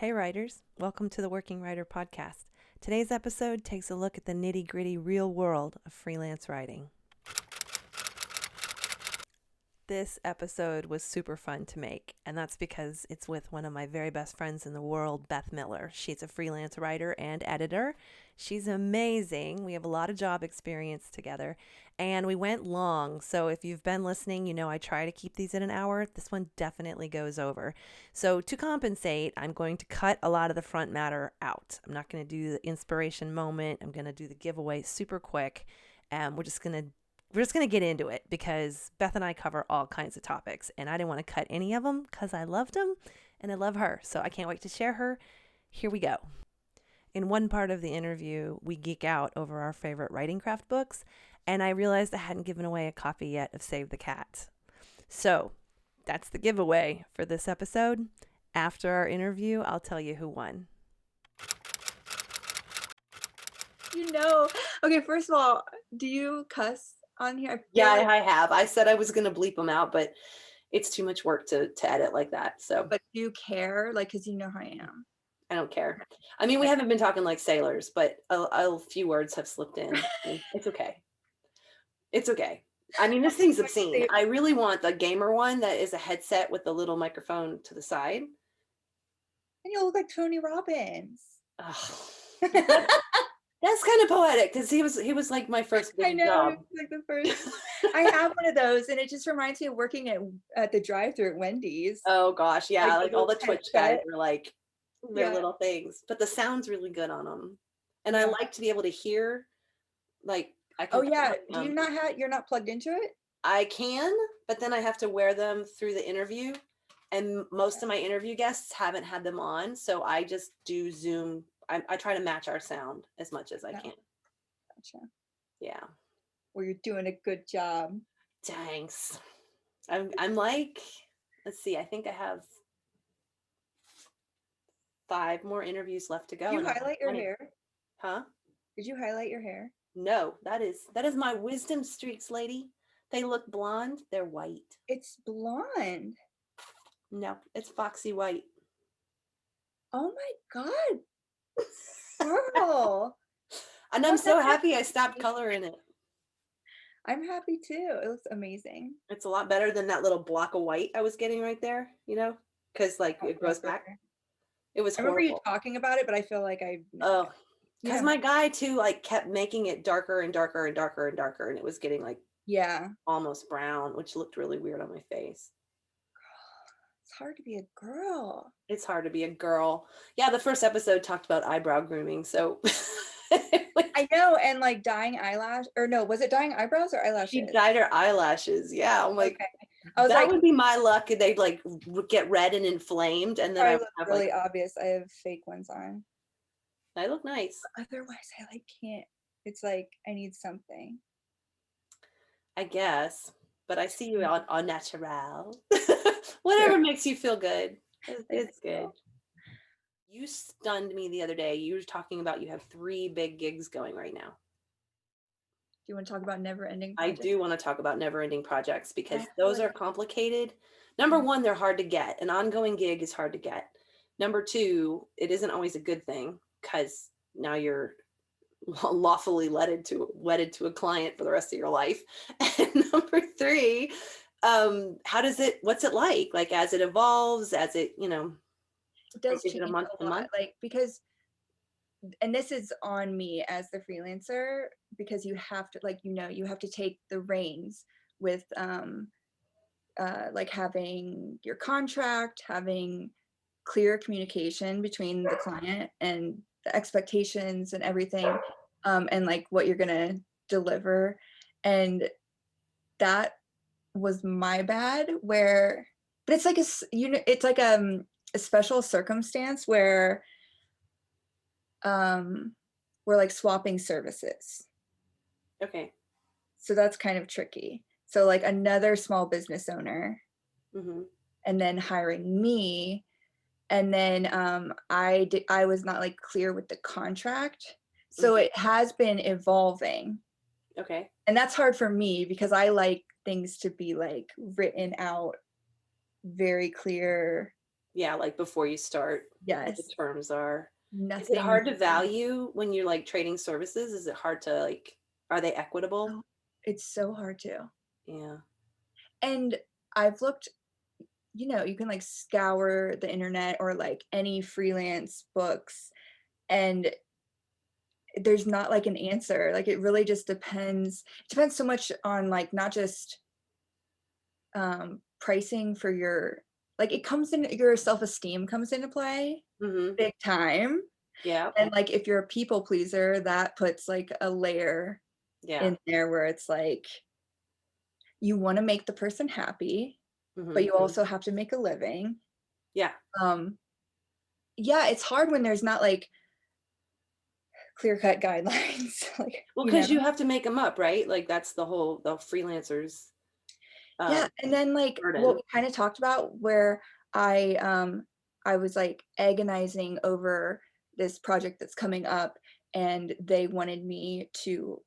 Hey writers, welcome to the Working Writer Podcast. Today's episode takes a look at the nitty-gritty real world of freelance writing. This episode was super fun to make, and that's because it's with one of my very best friends in the world, Beth Miller. She's a freelance writer and editor. She's amazing. We have a lot of job experience together, and we went long. So if you've been listening, you know I try to keep these in an hour. This one definitely goes over. So to compensate, I'm going to cut a lot of the front matter out. I'm not going to do the inspiration moment. I'm going to do the giveaway super quick, and we're just going to get into it because Beth and I cover all kinds of topics, and I didn't want to cut any of them because I loved them and I love her. So I can't wait to share her. Here we go. In one part of the interview, we geek out over our favorite writing craft books, and I realized I hadn't given away a copy yet of Save the Cat. So that's the giveaway for this episode. After our interview, I'll tell you who won. Okay, first of all, do you cuss on here? Yeah, I have. I said I was going to bleep them out, but it's too much work to edit like that. So, but do you care? Like, because you know how I am. I don't care. I mean, we haven't been talking like sailors, but a few words have slipped in. It's okay. It's okay. I mean, this thing's obscene. I really want the gamer one that is a headset with the little microphone to the side. And you look like Tony Robbins. That's kind of poetic because he was like my first big job. Like the first. I have one of those, and it just reminds me of working at the drive-thru at Wendy's. Oh gosh, yeah, like all the Twitch guys were like their little things, but the sound's really good on them, and I like to be able to hear. Like I can. Oh yeah, do you not have? You're not plugged into it? I can, but then I have to wear them through the interview, and most of my interview guests haven't had them on, so I just do Zoom. I try to match our sound as much as I can. Gotcha. Yeah. Well, you're doing a good job. Thanks. I'm like, let's see, I think I have 5 more interviews left to go. Did you highlight your hair? Huh? Did you highlight your hair? No, that is my wisdom streaks, lady. They look blonde, they're white. It's blonde. No, it's foxy white. Oh my God. Girl. And I'm so happy I stopped coloring it. I'm happy too. It looks amazing. It's a lot better than that little block of white I was getting right there, you know, because like it grows back. It was horrible. I remember you talking about it, but I feel like because my guy too like kept making it darker and darker and darker and darker, and it was getting like almost brown, which looked really weird on my face. It's hard to be a girl. It's hard to be a girl. Yeah, the first episode talked about eyebrow grooming, so I know, and like dyeing eyelash, or no, was it dyeing eyebrows or eyelashes? She dyed her eyelashes. Yeah, I'm like, I was that would be my luck, and they'd like get red and inflamed, and then I would have really obvious. I have fake ones on. I look nice. But otherwise, I like can't. It's like I need something. I guess, but I see you on natural. Whatever makes you feel good. It's good. You stunned me the other day. You were talking about you have 3 big gigs going right now. Do you want to talk about never-ending projects? I do want to talk about never-ending projects because those are complicated. Number 1, they're hard to get. An ongoing gig is hard to get. Number 2, it isn't always a good thing because now you're lawfully wedded to a client for the rest of your life. And number 3, what's it like as it evolves, as it, it does change a month to month, like, because, and this is on me as the freelancer, because you have to, like, you have to take the reins with like having your contract, having clear communication between the client and the expectations and everything, and like what you're gonna deliver. And that was my bad, but it's like it's like a special circumstance where we're like swapping services. Okay. So that's kind of tricky. So like another small business owner, and then hiring me, and then I was not like clear with the contract. So it has been evolving. Okay. And that's hard for me because I like things to be like written out very clear Yeah, like before you start, what the Yes. terms are. Is it Nothing. hard to value when you're like trading services? Is it hard to like, are they equitable? Oh, it's so hard to. Yeah. And I've looked, you can like scour the internet or like any freelance books, and there's not like an answer. Like it really just depends. It depends so much on like not just pricing for your, like it comes in, your self-esteem comes into play big time. Yeah. And like if you're a people pleaser, that puts like a layer in there where it's like you want to make the person happy, but you also have to make a living. Yeah. Yeah, it's hard when there's not like clear-cut guidelines. Like, well, because you have to make them up, right? Like that's the freelancers. Yeah, and then like burden. what we kind of talked about, where I was like agonizing over this project that's coming up, and they wanted me to,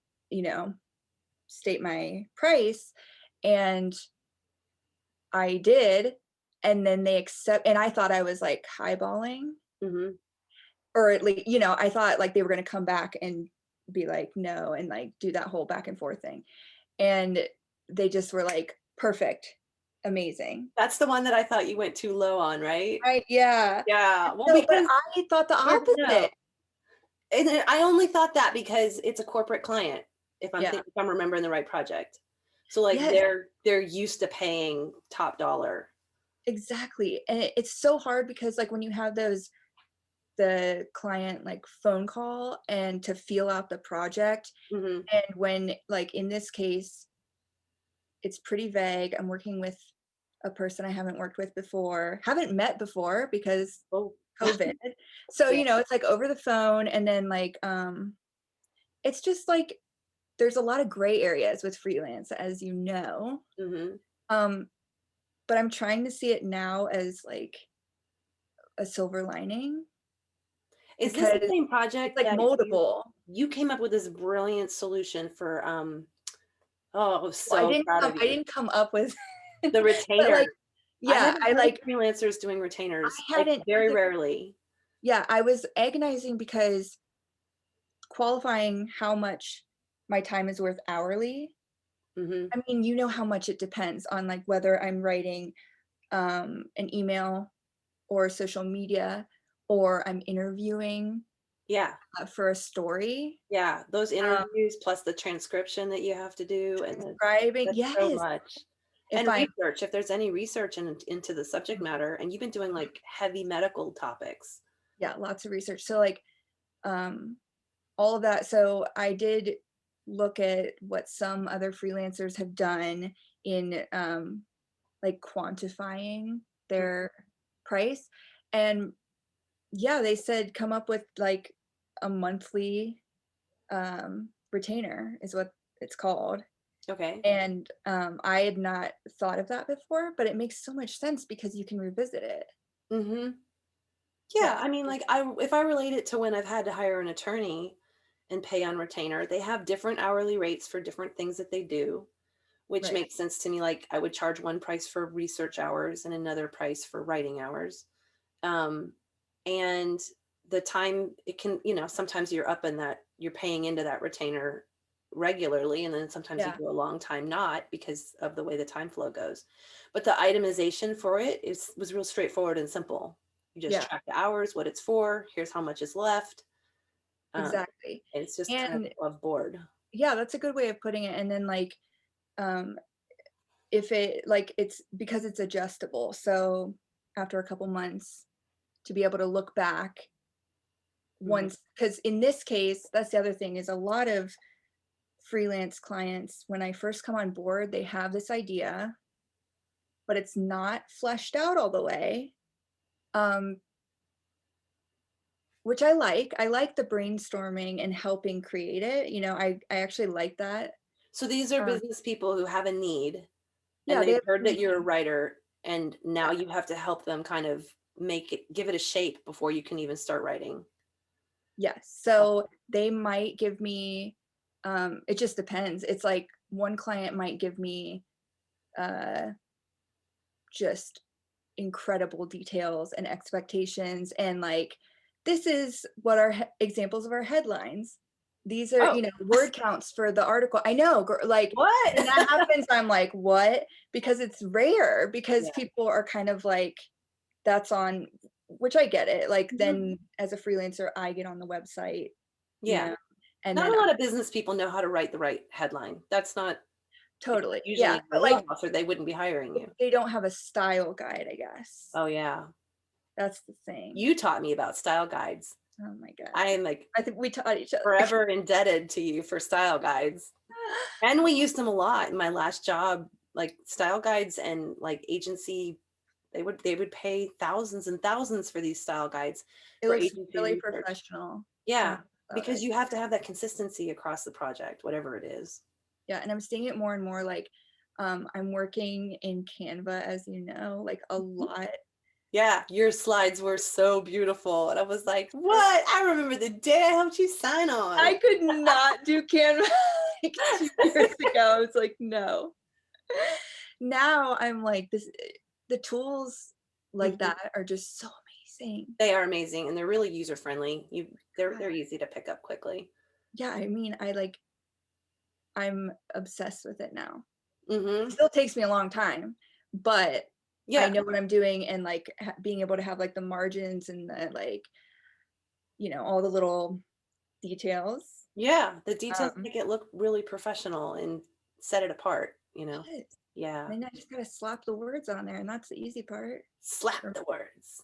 state my price, and I did, and then they accept, and I thought I was like highballing, or at least, I thought like they were going to come back and be like no, and like do that whole back and forth thing, and they just were like perfect, amazing. That's the one that I thought you went too low on, right? Right, yeah. Yeah. Well, No, but I thought the opposite. And I only thought that because it's a corporate client, if I'm remembering the right project. So like they're used to paying top dollar. Exactly. And it's so hard because like when you have the client like phone call and to feel out the project, and when like in this case it's pretty vague. I'm working with a person I haven't worked with before, haven't met before because COVID. So, it's like over the phone, and then like it's just like there's a lot of gray areas with freelance, as you know. But I'm trying to see it now as like a silver lining. Is this the same project? It's like moldable. You came up with this brilliant solution for I didn't come up with the retainer. Like, yeah, I like freelancers doing retainers. Very rarely. Yeah, I was agonizing because qualifying how much my time is worth hourly. I mean, you know how much it depends on like whether I'm writing an email or social media, or I'm interviewing for a story. Yeah, those interviews plus the transcription that you have to do, and describing, so much. And research, if there's any research into the subject matter, and you've been doing like heavy medical topics. Yeah, lots of research. So like all of that. So I did look at what some other freelancers have done in like quantifying their price, and yeah, they said come up with like a monthly retainer is what it's called. Okay. And I had not thought of that before, but it makes so much sense because you can revisit it. Yeah, I mean, like if I relate it to when I've had to hire an attorney and pay on retainer, they have different hourly rates for different things that they do, which makes sense to me. Like I would charge one price for research hours and another price for writing hours. And the time it can, sometimes you're up in that, you're paying into that retainer regularly, and then sometimes you go a long time not, because of the way the time flow goes. But the itemization for it was real straightforward and simple. You just track the hours, what it's for, here's how much is left. Exactly. And it's just kind of above board. Yeah, that's a good way of putting it. And then like if it like it's because it's adjustable, so after a couple months to be able to look back once, because in this case, that's the other thing, is a lot of freelance clients, when I first come on board, they have this idea, but it's not fleshed out all the way, which I like the brainstorming and helping create it. I actually like that. So these are business people who have a need, and they've heard that you're a writer, and now you have to help them kind of give it a shape before you can even start writing. Yes. So they might give me, it just depends. It's like one client might give me just incredible details and expectations, and like, this is what our examples of our headlines. These are, word counts for the article. I know, like, what? when that happens, I'm like, what? Because it's rare, because people are kind of like, that's on, which I get it. Like, then as a freelancer, I get on the website. Yeah. And not then a lot of business people know how to write the right headline. That's not totally. usually your wheelhouse, or they wouldn't be hiring you. They don't have a style guide, I guess. Oh yeah. That's the thing. You taught me about style guides. Oh my God. I am like, I think we taught each other. Forever indebted to you for style guides. And we used them a lot in my last job, like style guides, and like agency, they would pay thousands and thousands for these style guides. It looks really professional. Yeah, because you have to have that consistency across the project, whatever it is. Yeah, and I'm seeing it more and more. Like, I'm working in Canva, as you know, like a lot. Yeah, your slides were so beautiful. And I was like, what? I remember the day I helped you sign on. I could not do Canva like 2 years ago. I was like, no. Now I'm like, the tools like that are just so amazing. They are amazing, and they're really user friendly. They're easy to pick up quickly. Yeah, I mean, I'm obsessed with it now. Mm-hmm. It still takes me a long time, but I know what I'm doing, and like being able to have like the margins and the like, all the little details. Yeah, the details make it look really professional and set it apart, Yes. Yeah. And I just gotta slap the words on there, and that's the easy part. Slap the words.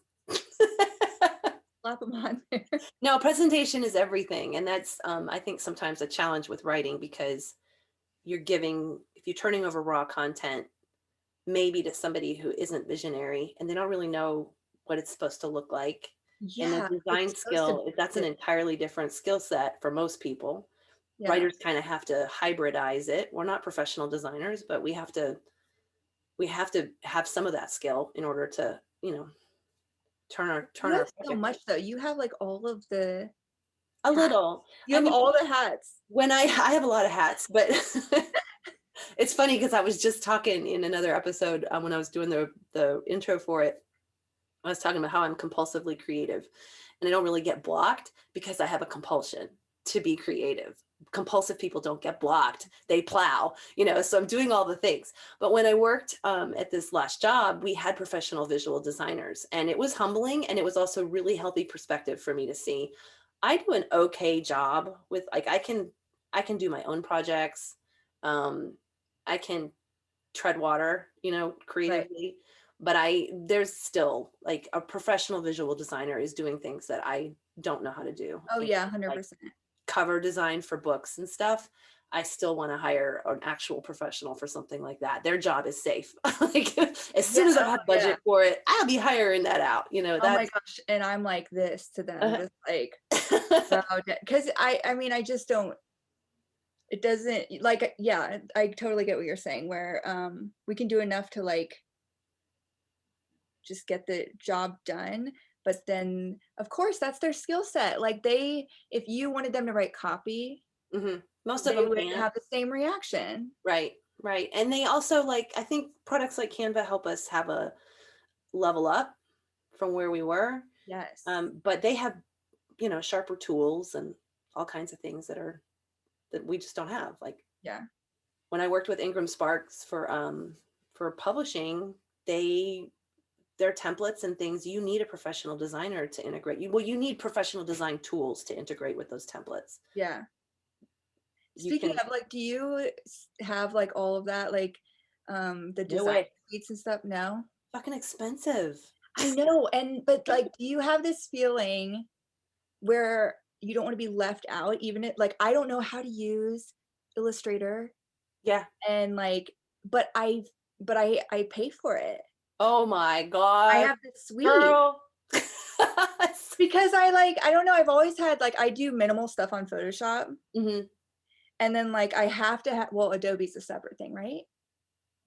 Slap them on there. No, presentation is everything, and that's I think sometimes a challenge with writing, because if you're turning over raw content maybe to somebody who isn't visionary, and they don't really know what it's supposed to look like. And the design skill, that's an entirely different skill set for most people. Writers kind of have to hybridize it. We're not professional designers, but we have to have some of that skill in order to, turn our so much though. You have like all of the little. You have all the hats. When I have a lot of hats, but it's funny because I was just talking in another episode when I was doing the intro for it. I was talking about how I'm compulsively creative, and I don't really get blocked because I have a compulsion to be creative. Compulsive people don't get blocked. They plow, so I'm doing all the things. But when I worked at this last job, we had professional visual designers, and it was humbling, and it was also really healthy perspective for me to see. I do an okay job with, like, I can do my own projects. I can tread water, creatively. Right. But there's still like a professional visual designer is doing things that I don't know how to do. Oh yeah, 100%. Like cover design for books and stuff. I still want to hire an actual professional for something like that. Their job is safe. Like as soon as I have budget for it, I'll be hiring that out. Oh my gosh. And I'm like this to them, just like, because I mean, I just don't, it doesn't like, yeah, I totally get what you're saying, where we can do enough to like, just get the job done, but then of course that's their skill set. Like if you wanted them to write copy, most of them would have the same reaction. Right. And they also, like, I think products like Canva help us have a level up from where we were. Yes. But they have, sharper tools and all kinds of things that we just don't have. Like, when I worked with Ingram Sparks for publishing, their templates and things, you need a professional designer to integrate. You need professional design tools to integrate with those templates. Yeah. Speaking of, like, do you have like all of that, like the design sheets and stuff? No. Fucking expensive. I know. But like, do you have this feeling where you don't want to be left out, even if, like, I don't know how to use Illustrator. Yeah. And like, but I pay for it. Oh my God. I have this suite. Girl. Because I don't know, I've always had, like, I do minimal stuff on Photoshop. And then like I have to have, Adobe's a separate thing, right?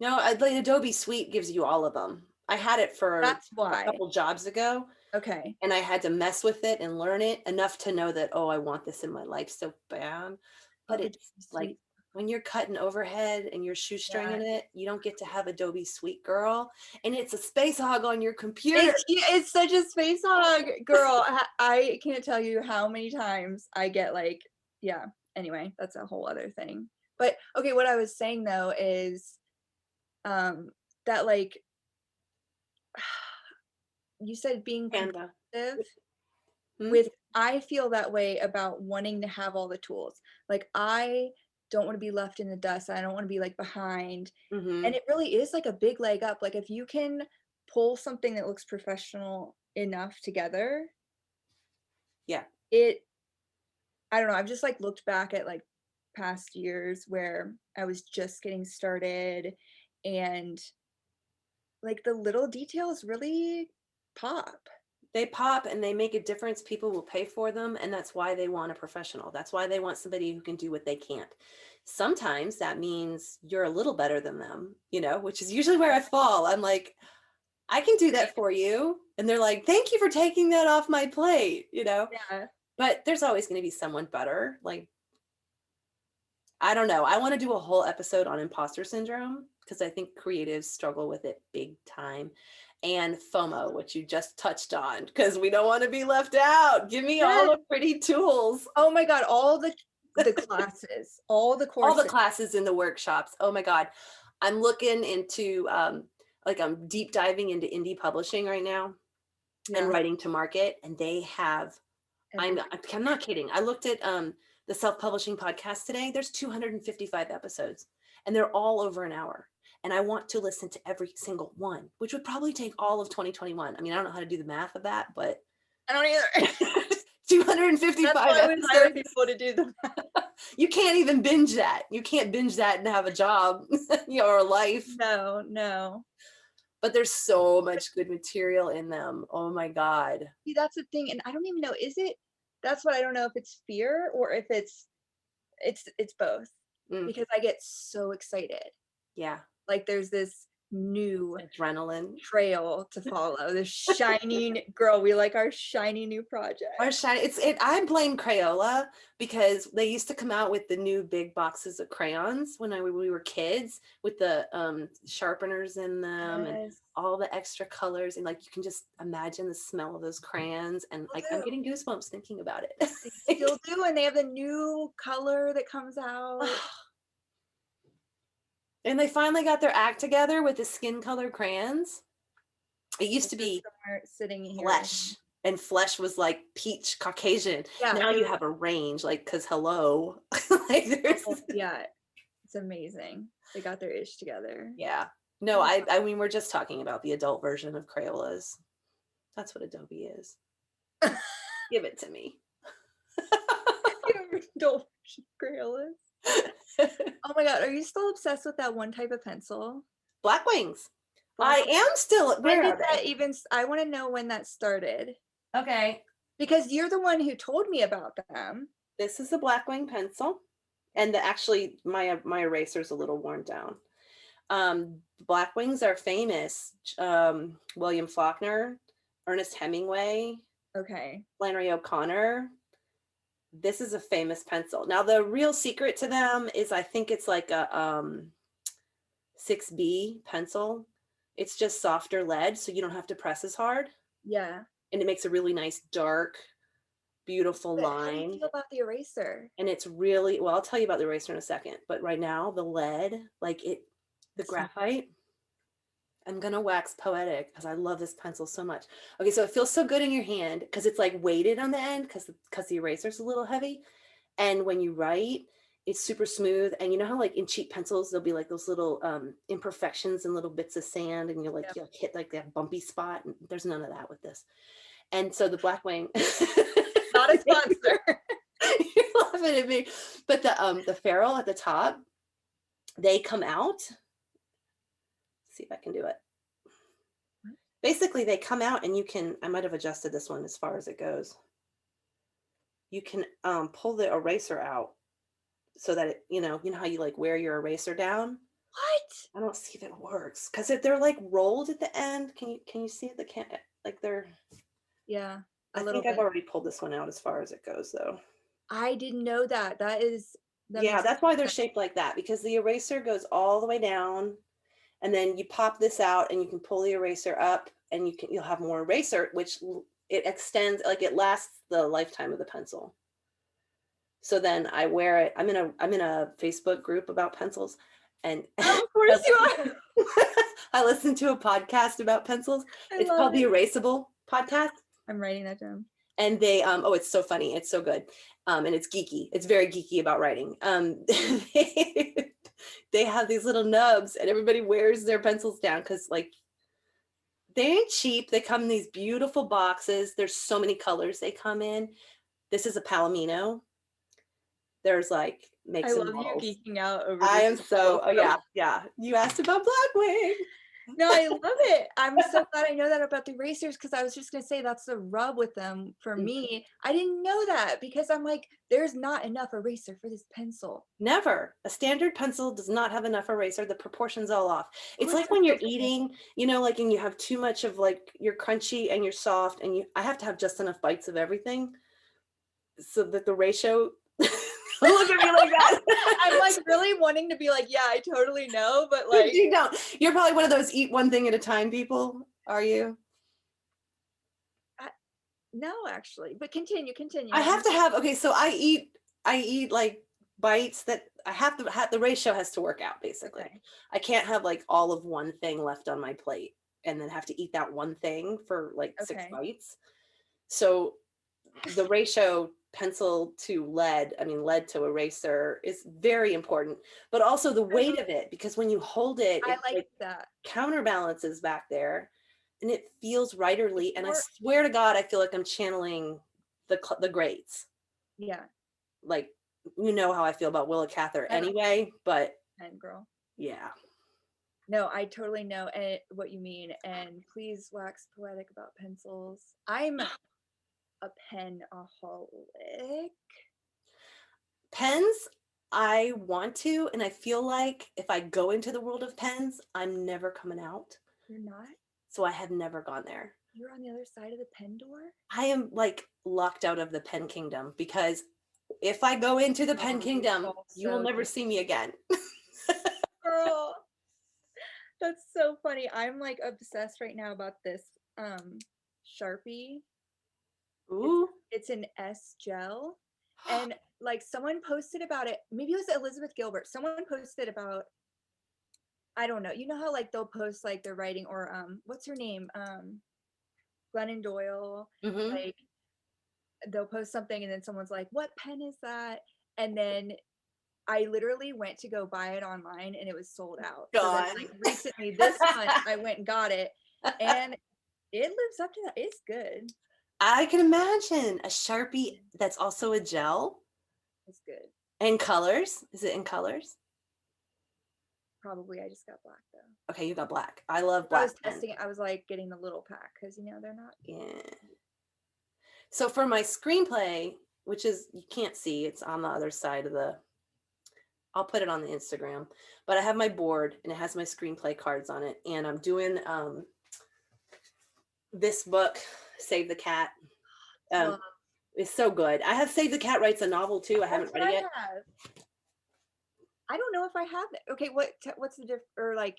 No, like Adobe Suite gives you all of them. I had it for a couple jobs ago. Okay. And I had to mess with it and learn it enough to know that, I want this in my life so bad. But it's like when you're cutting overhead and you're shoestringing it, you don't get to have Adobe Sweet Girl, and it's a space hog on your computer. It's such a space hog, girl. I can't tell you how many times I get like, yeah. Anyway, that's a whole other thing. But okay, what I was saying though is, that like, you said being competitive with, I feel that way about wanting to have all the tools. Like, I don't want to be left in the dust. I don't want to be like behind. And it really is like a big leg up. Like, if you can pull something that looks professional enough together, I don't know, I've just like looked back at like past years where I was just getting started, and like the little details really pop. They pop and they make a difference. People will pay for them, and that's why they want a professional. That's why they want somebody who can do what they can't. Sometimes that means you're a little better than them, which is usually where I fall. I'm like, I can do that for you. And they're like, thank you for taking that off my plate, Yeah. But there's always going to be someone better. Like, I don't know. I want to do a whole episode on imposter syndrome, because I think creatives struggle with it big time. And FOMO, which you just touched on, because we don't want to be left out. Give me all the pretty tools. Oh my God, all the classes, all the courses. All the classes in the workshops. Oh my God. I'm looking into, I'm deep diving into indie publishing right now and writing to market. And they have, I'm not kidding. I looked at the self-publishing podcast today. There's 255 episodes, and they're all over an hour. And I want to listen to every single one, which would probably take all of 2021. I mean, I don't know how to do the math of that, but I don't either. 255 That's why we hire people to do the math. You can't even binge that. You can't binge that and have a job, or a life. No. But there's so much good material in them. Oh my God. See, that's the thing. And I don't even know, that's what I don't know, if it's fear or if it's both. Because I get so excited. Yeah. Like, there's this new adrenaline trail to follow. This shining girl. We like our shiny new project. I blame Crayola, because they used to come out with the new big boxes of crayons when we were kids, with the sharpeners in them and all the extra colors, and like you can just imagine the smell of those crayons, and like I'm getting goosebumps thinking about it. They still do, and they have the new color that comes out. And they finally got their act together with the skin color crayons. It used to be sitting here. Flesh, and Flesh was like peach Caucasian. Yeah, now you have a range, like, because hello. Like, it's amazing. They got their ish together. Yeah. No, I mean, we're just talking about the adult version of Crayolas. That's what Adobe is. Give it to me. Adult version of Crayolas. Oh my God, are you still obsessed with that one type of pencil? Black Wings. I am still. When did that even? I want to know when that started. Okay. Because you're the one who told me about them. This is a Black Wing pencil, and actually my eraser's a little worn down. Black Wings are famous. William Faulkner, Ernest Hemingway. Okay. Flannery O'Connor. This is a famous pencil. Now, the real secret to them is, I think it's like a 6B pencil. It's just softer lead, so you don't have to press as hard. Yeah. And it makes a really nice, dark, beautiful line. How do you feel about the eraser? And it's really, well, I'll tell you about the eraser in a second. But right now, the lead, the graphite, I'm going to wax poetic because I love this pencil so much. Okay, so it feels so good in your hand because it's like weighted on the end because the eraser's a little heavy. And when you write, it's super smooth. And you know how like in cheap pencils, there'll be like those little imperfections and little bits of sand, and you'll hit like that bumpy spot. And there's none of that with this. And so the Black Wing. Not a sponsor. You're laughing at me. But the ferrule at the top, they come out. See if I can do it. Basically, they come out and you can, I might have adjusted this one as far as it goes. You can pull the eraser out so that it, you know how you like wear your eraser down? What? I don't see if it works because they're like rolled at the end. Can you see the like they're? Yeah. I think I've already pulled this one out as far as it goes though. I didn't know that. That is Yeah, that's why they're shaped like that, because the eraser goes all the way down, and then you pop this out and you can pull the eraser up, and you'll have more eraser, which it extends, like it lasts the lifetime of the pencil. So then I wear it. I'm in a Facebook group about pencils, and of course you are. I listen to a podcast about pencils. It's called the Erasable Podcast. I'm writing that down. And they it's so funny, it's so good, and it's geeky. It's very geeky about writing. They have these little nubs, and everybody wears their pencils down because like they ain't cheap. They come in these beautiful boxes. There's so many colors they come in. This is a Palomino. There's like I love you geeking out over. I am so yeah. You asked about Blackwing. No, I love it. I'm so glad I know that about the erasers, because I was just going to say that's the rub with them for me. I didn't know that, because I'm like, there's not enough eraser for this pencil. Never. A standard pencil does not have enough eraser. The proportion's all off. It's like when you're eating, you know, like, and you have too much of like, you're crunchy and you're soft, and I have to have just enough bites of everything so that the ratio... Look at me like that. I'm like really wanting to be like, yeah, I totally know, but like you don't. You're probably one of those eat one thing at a time people. Are you? No, actually, but continue. I have to have, okay, so I eat like bites that I have to have, the ratio has to work out basically. Okay. I can't have like all of one thing left on my plate and then have to eat that one thing for like 6 bites. So the ratio pencil to lead to eraser is very important, but also the weight of it, because when you hold it, I like that counterbalances back there and it feels writerly. And I swear to God, I feel like I'm channeling the greats. Yeah. Like, you know how I feel about Willa Cather anyway, but pen girl. Yeah. No, I totally know what you mean. And please wax poetic about pencils. I'm a penaholic. Pens, I want to, and I feel like if I go into the world of pens, I'm never coming out. You're not? So I have never gone there. You're on the other side of the pen door? I am like locked out of the pen kingdom, because if I go into the pen kingdom, you will never see me again. Girl, that's so funny. I'm like obsessed right now about this Sharpie. Ooh. It's an S gel, and like someone posted about it. Maybe it was Elizabeth Gilbert. Someone posted about, I don't know. You know how like they'll post like their writing, or what's her name? Glennon Doyle. Mm-hmm. Like they'll post something, and then someone's like, "What pen is that?" And then I literally went to go buy it online, and it was sold out. God. So then, like recently this month, I went and got it, and it lives up to that. It's good. I can imagine a Sharpie that's also a gel. It's good. And colors? Is it in colors? Probably. I just got black though. Okay, you got black. I love black. I was testing it. I was like getting the little pack because they're not. Yeah. So for my screenplay, which is, you can't see, it's on the other side of I'll put it on the Instagram, but I have my board and it has my screenplay cards on it, and I'm doing this book, Save the Cat. It's so good. I have Save the Cat writes a novel too. I haven't read it yet. I don't know if I have it. Okay, what's the difference? Or like,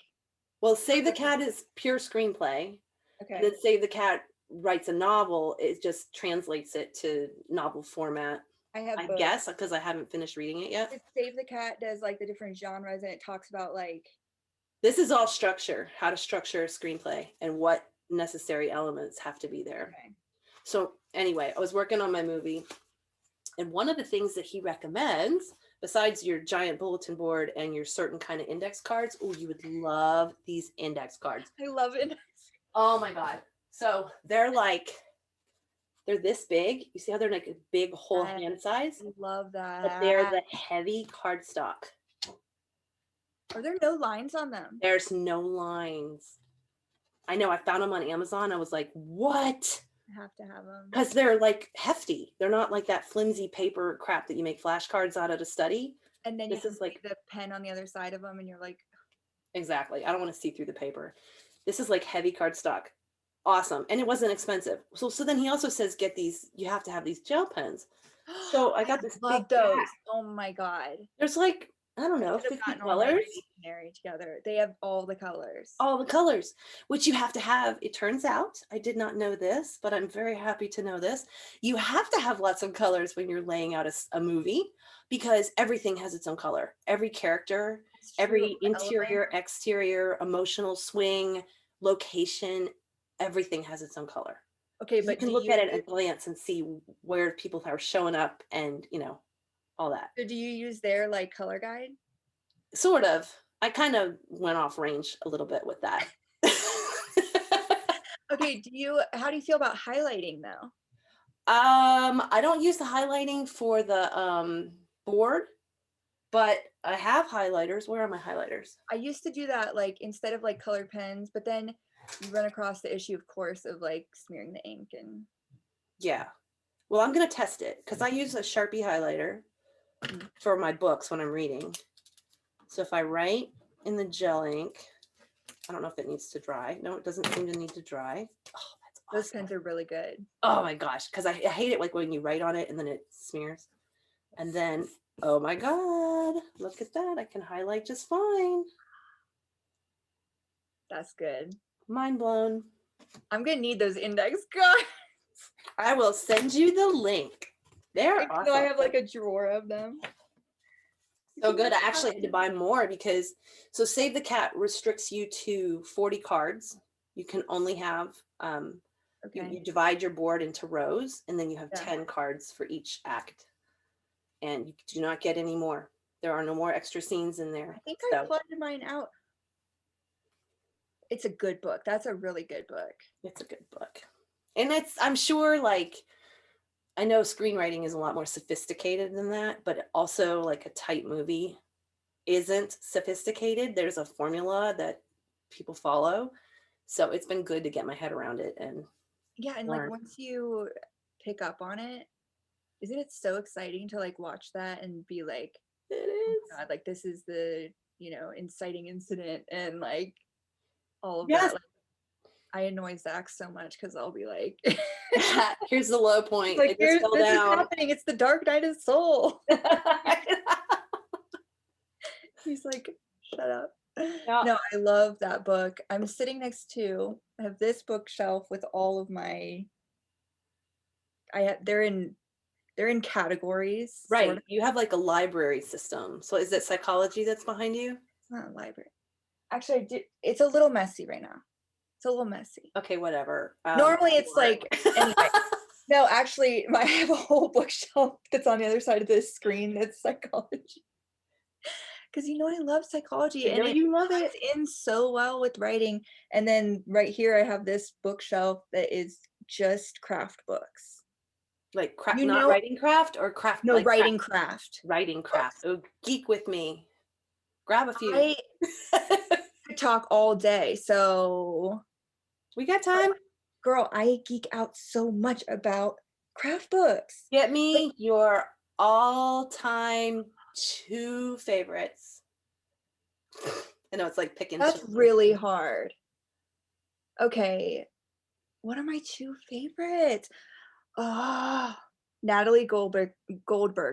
well, Save the Cat is pure screenplay. Okay. And then Save the Cat writes a novel. It just translates it to novel format. I guess, because I haven't finished reading it yet. Save the Cat does like the different genres, and it talks about like. This is all structure, how to structure a screenplay and what necessary elements have to be there. Okay. So anyway, I was working on my movie, and one of the things that he recommends, besides your giant bulletin board and your certain kind of index cards, oh, you would love these index cards. I love it. Oh my God. So they're this big. You see how they're like a big whole hand size? I love that. But they're the heavy cardstock. Are there no lines on them? There's no lines. I know. I found them on Amazon. I was like, what? I have to have them. Because they're like hefty. They're not like that flimsy paper crap that you make flashcards out of to study. And then you can like the pen on the other side of them, and you're like. Exactly. I don't want to see through the paper. This is like heavy cardstock. Awesome. And it wasn't expensive. So then he also says, get these, you have to have these gel pens. So I got this love big those. pack. Oh my God. There's like, I don't know, 50 colors. Together. They have all the colors. All the colors, which you have to have. It turns out, I did not know this, but I'm very happy to know this. You have to have lots of colors when you're laying out a movie, because everything has its own color. Every character, every interior, exterior, emotional swing, location, everything has its own color. Okay, but you can look at it at a glance and see where people are showing up and, you know, all that. So do you use their like color guide? Sort of. I kind of went off range a little bit with that. Okay, how do you feel about highlighting though? I don't use the highlighting for the board, but I have highlighters. Where are my highlighters? I used to do that, like instead of like colored pens, but then you run across the issue, of course, of like smearing the ink and. Yeah. Well, I'm going to test it because I use a Sharpie highlighter for my books when I'm reading. So if I write in the gel ink, I don't know if it needs to dry. No, it doesn't seem to need to dry. Oh, that's awesome. Those pens are really good. Oh my gosh, because I hate it like when you write on it and then it smears. And then, oh my God, look at that. I can highlight just fine. That's good. Mind blown. I'm going to need those index cards. I will send you the link. They're awesome. So I have like a drawer of them. So good. I actually had to buy more because, so Save the Cat restricts you to 40 cards. You can only have, you divide your board into rows and then you have 10 cards for each act. And you do not get any more. There are no more extra scenes in there. I think I flooded mine out. It's a good book. That's a really good book. It's a good book. And I'm sure, like, I know screenwriting is a lot more sophisticated than that, but also like a tight movie isn't sophisticated. There's a formula that people follow. So it's been good to get my head around it. And yeah, and like once you pick up on it, isn't it so exciting to like watch that and be like, it is. Oh God, like this is the, inciting incident and like all of yes. that. Like, I annoy Zach so much because I'll be like, here's the low point. Like, this is happening. It's the Dark Night of the Soul. He's like, shut up. Yeah. No, I love that book. I'm sitting next to, I have this bookshelf with all of my, they're in categories. Right. Sort of. You have like a library system. So is it psychology that's behind you? It's not a library. Actually, it's a little messy right now. It's a little messy. Okay, whatever. Normally it's like, anyway. No, actually, I have a whole bookshelf that's on the other side of this screen that's psychology. Because I love psychology, and you love it in so well with writing. And then right here, I have this bookshelf that is just craft books. Like craft, not writing craft or craft? No, like writing craft. Writing craft. Oh, geek with me. Grab a few. I could talk all day, so we got time. Girl, I geek out so much about craft books. Get me your all-time 2 favorites. I know it's like picking. That's really hard. Okay, what are my 2 favorites? Oh, Natalie Goldberg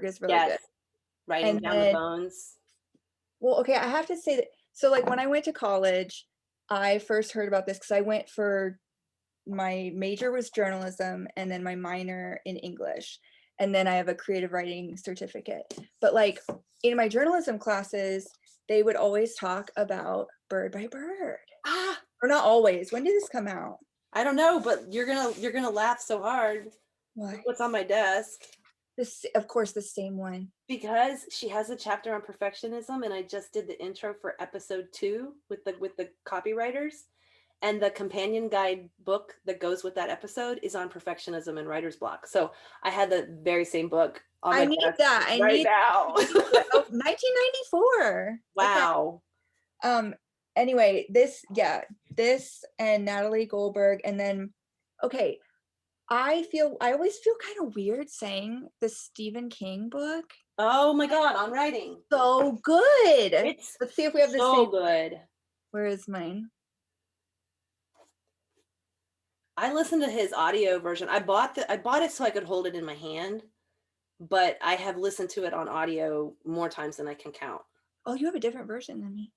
is really good. Writing down the bones. Well, okay, I have to say that. So, like, when I went to college, I first heard about this because I went for, my major was journalism and then my minor in English. And then I have a creative writing certificate. But like in my journalism classes, they would always talk about Bird by Bird. Or not always. When did this come out? I don't know, but you're gonna laugh so hard. What? What's on my desk? This, of course, the same one. Because she has a chapter on perfectionism, and I just did the intro for episode 2 with the copywriters, and the companion guide book that goes with that episode is on perfectionism and writer's block. So I had the very same book on my desk that. I right need now. 1994. Wow. Okay. Anyway, this and Natalie Goldberg, and then okay. I always feel kind of weird saying the Stephen King book. Oh my God, on writing. So good. Let's see if we have the same. So good. Where is mine? I listened to his audio version. I bought it so I could hold it in my hand but I have listened to it on audio more times than I can count. Oh, you have a different version than me.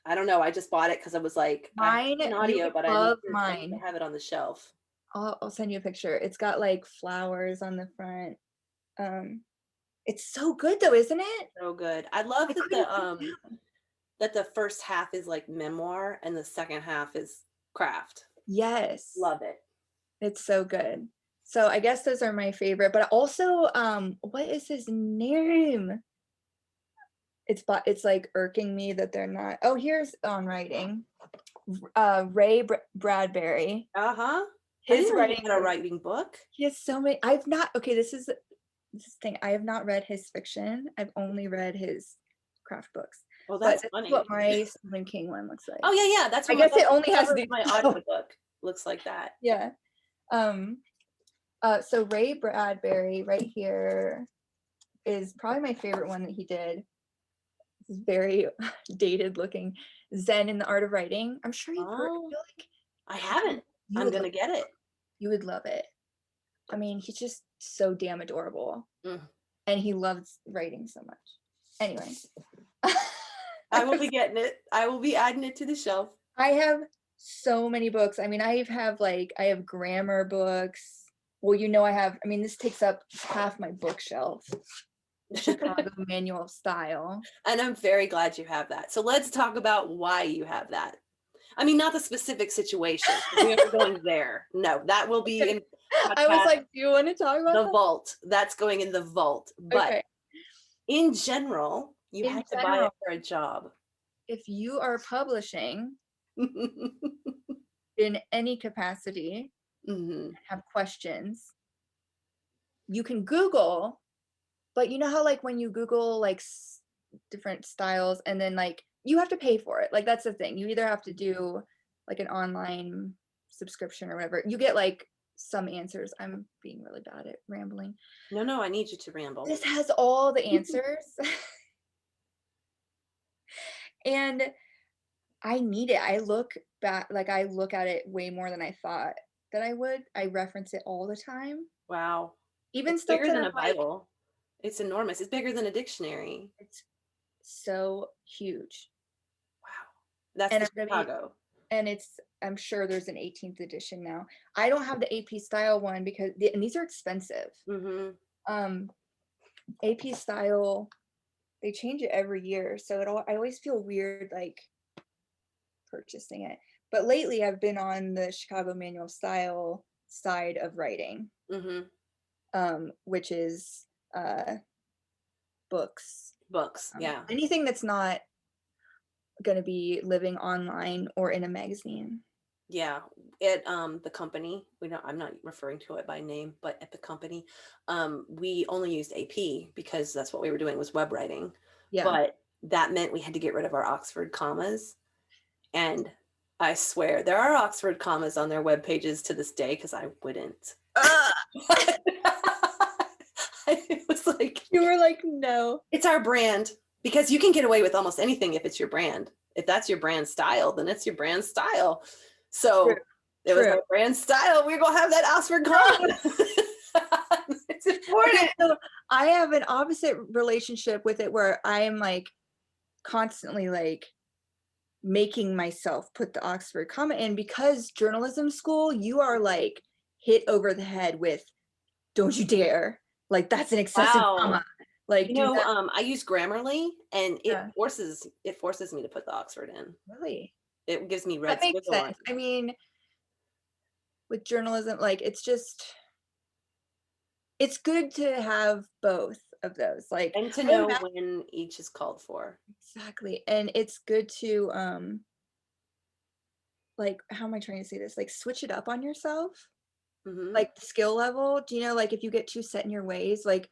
I don't know. I just bought it because I was like, mine, I have an audio, but I need to have it on the shelf. I'll send you a picture. It's got like flowers on the front. It's so good though, isn't it? So good. I love that the first half is like memoir and the second half is craft. Yes. Love it. It's so good. So I guess those are my favorite, but also, what is his name? It's like irking me that they're not. Oh, here's on writing. Ray Bradbury. Uh-huh. His writing. A writing book. He has so many. I've not. Okay, this thing. I have not read his fiction. I've only read his craft books. Well, that's funny. What my Stephen King one looks like. Oh yeah. That's. I guess it only has my audiobook looks like that. Yeah. So Ray Bradbury right here is probably my favorite one that he did. This is very dated looking. Zen in the Art of Writing. I'm sure you've heard. I haven't. I'm gonna get it. You would love it. I mean, he's just so damn adorable. And he loves writing so much. Anyway. I will be getting it. I will be adding it to the shelf. I have so many books. I mean, I have grammar books. Well, this takes up half my bookshelf. Chicago Manual of Style. And I'm very glad you have that. So let's talk about why you have that. I mean, not the specific situation. We are going there. No, that will be in I was like, do you want to talk about the vault? That's going in the vault. But in general, you have to buy it for a job. If you are publishing in any capacity, have questions, you can Google, but you know how like when you Google like different styles and then like you have to pay for it. Like that's the thing. You either have to do like an online subscription or whatever. You get like some answers. I'm being really bad at rambling. No, I need you to ramble. This has all the answers. And I need it. I look back, like I look at it way more than I thought that I would. I reference it all the time. Wow. Even it's bigger than a Bible. It's enormous. It's bigger than a dictionary. It's so huge. Wow. That's Chicago. And I'm sure there's an 18th edition now. I don't have the AP style one because, and these are expensive. AP style, they change it every year. So I always feel weird like purchasing it. But lately I've been on the Chicago Manual of Style side of writing, which is books. Yeah. Anything that's not going to be living online or in a magazine. Yeah. At the company, I'm not referring to it by name, but at the company, we only used AP because that's what we were doing was web writing. Yeah. But that meant we had to get rid of our Oxford commas. And I swear there are Oxford commas on their web pages to this day because I wouldn't. It was like, you were like, no, it's our brand, because you can get away with almost anything if it's your brand. If that's your brand style, then it's your brand style. So it was our brand style. We're gonna have that Oxford comma. It's important. So I have an opposite relationship with it where I am like constantly like making myself put the Oxford comma in, because journalism school, you are like hit over the head with, don't you dare, like that's an excessive comma. Like, I use Grammarly and it forces me to put the Oxford in. Really? It gives me red. That makes sense. I mean, with journalism, like it's good to have both of those, like, and to know when each is called for. Exactly. And it's good to like, how am I trying to say this? Like switch it up on yourself. Like the skill level. Do you know, like if you get too set in your ways, like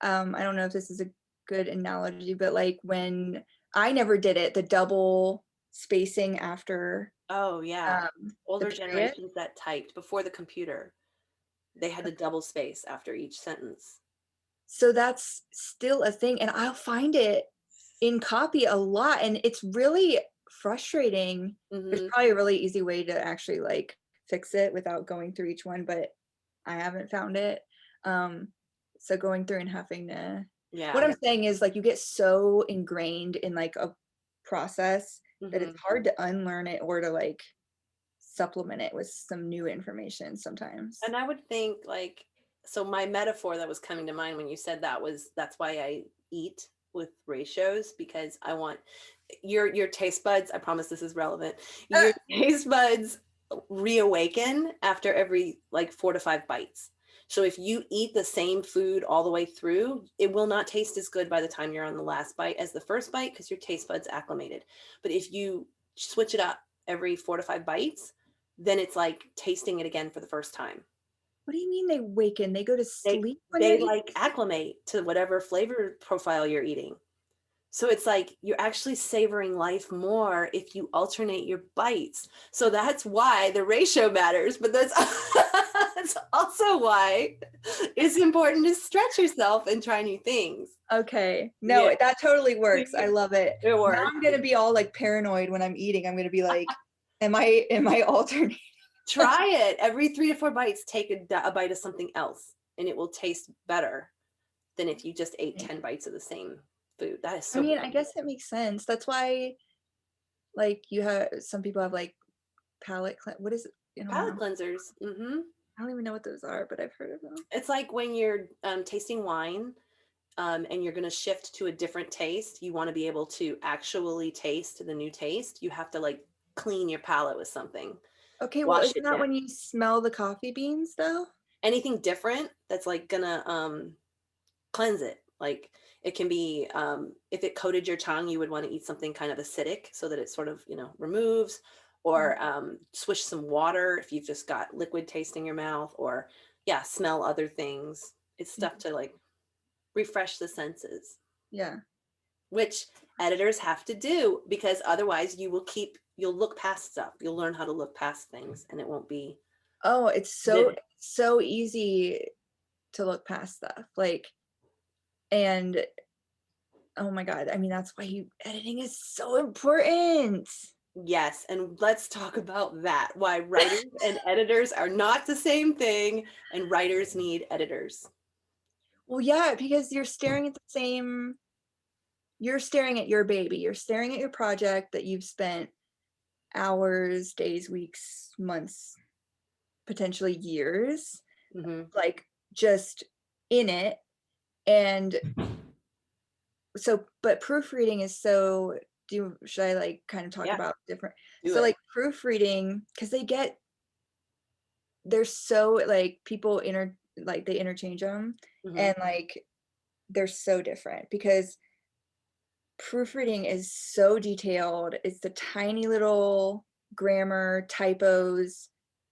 I don't know if this is a good analogy, but like when I never did it, the double spacing after. Oh yeah. Older generations that typed before the computer, they had to double space after each sentence. So that's still a thing, and I'll find it in copy a lot, and it's really frustrating. There's probably a really easy way to actually like fix it without going through each one, but I haven't found it. So going through and having to, Yeah. what I'm saying is like you get so ingrained in like a process that it's hard to unlearn it or to like supplement it with some new information sometimes. And I would think like, so my metaphor that was coming to mind when you said that was, that's why I eat with ratios, because I want your taste buds, I promise this is relevant, your taste buds reawaken after every like 4 to 5 bites. So if you eat the same food all the way through, it will not taste as good by the time you're on the last bite as the first bite, because your taste buds acclimated. But if you switch it up every 4 to 5 bites, then it's like tasting it again for the first time. What do you mean they waken? They go to sleep? They like acclimate to whatever flavor profile you're eating. So it's like you're actually savoring life more if you alternate your bites. So that's why the ratio matters, but that's that's also why it's important to stretch yourself and try new things. Okay. No, that totally works. I love it. It works. Now I'm going to be all like paranoid when I'm eating. I'm going to be like, am I alternating? Try it. Every 3 to 4 bites, take a bite of something else, and it will taste better than if you just ate 10 bites of the same food. That is so I mean, I guess it makes sense. That's why like you have, some people have like palate what is it? Palate cleansers. I don't even know what those are, but I've heard of them. It's like when you're tasting wine and you're going to shift to a different taste, you want to be able to actually taste the new taste. You have to like clean your palate with something. Okay, well, isn't that when you smell the coffee beans though? Anything different that's like gonna cleanse it. Like it can be, if it coated your tongue, you would want to eat something kind of acidic so that it sort of, removes, or swish some water if you've just got liquid taste in your mouth, or smell other things. It's stuff to like refresh the senses. Yeah. Which editors have to do, because otherwise you'll look past stuff. You'll learn how to look past things, and it won't be. Oh, it's so easy to look past stuff. Like, and oh my God, I mean, that's why editing is so important. Yes, and let's talk about that. Why writers and editors are not the same thing, and writers need editors. Well, yeah, because you're staring at you're staring at your baby. You're staring at your project that you've spent hours, days, weeks, months, potentially years, like just in it. And so, but proofreading is so, should I like kind of talk about different? Like proofreading, because they're so like people they interchange them, and like they're so different, because proofreading is so detailed. It's the tiny little grammar typos,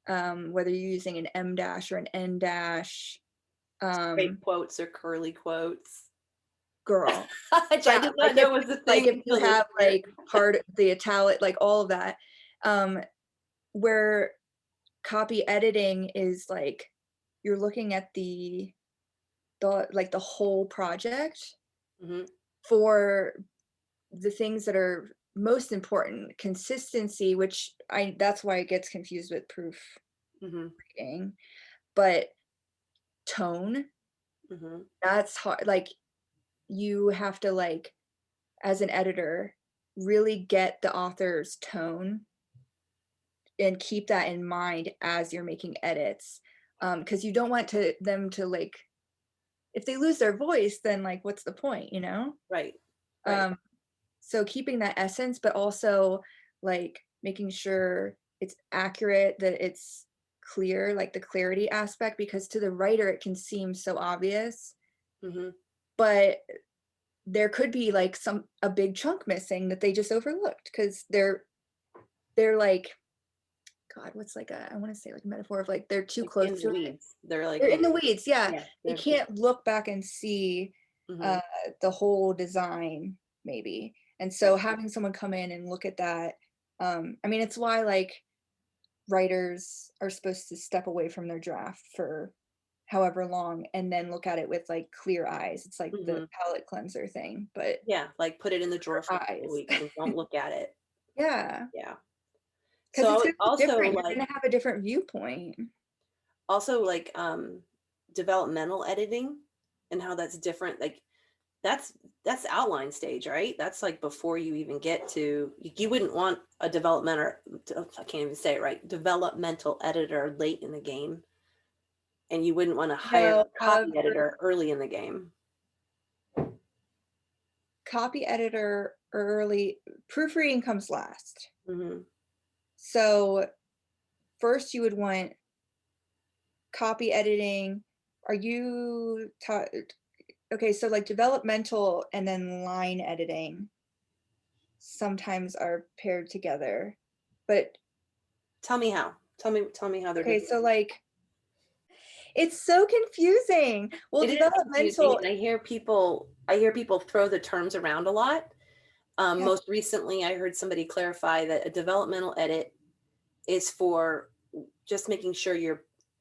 whether you're using an M dash or an N dash, straight quotes or curly quotes. Girl, I did not know was a thing. Like if you have like part the italic, like all of that, where copy editing is like you're looking at the whole project for the things that are most important. Consistency, which that's why it gets confused with proofreading, but tone, that's hard. Like you have to, like, as an editor, really get the author's tone and keep that in mind as you're making edits, because you don't want them to like, if they lose their voice, then like what's the point, right. So keeping that essence, but also like making sure it's accurate, that it's clear, like the clarity aspect, because to the writer it can seem so obvious, but there could be like a big chunk missing that they just overlooked because they're like, God, what's like I want to say like a metaphor of like they're too close to it. They're in the weeds. Yeah, they can't look back and see the whole design maybe. And so having someone come in and look at that, I mean, it's why like writers are supposed to step away from their draft for however long and then look at it with like clear eyes. It's like the palate cleanser thing, but like put it in the drawer for a week and don't look at it. Yeah So it's gonna also different. Like, you're gonna have a different viewpoint. Also like developmental editing and how that's different. Like that's outline stage, right? That's like before you even get to, you wouldn't want a I can't even say it right, developmental editor late in the game. And you wouldn't want to hire a copy editor early in the game. Copy editor early, proofreading comes last. Mm-hmm. So first you would want copy editing. Are you okay, so like developmental and then line editing sometimes are paired together, but tell me how they're okay, so like it's so confusing. Well, developmental, I hear people throw the terms around a lot. Most recently I heard somebody clarify that a developmental edit is for just making sure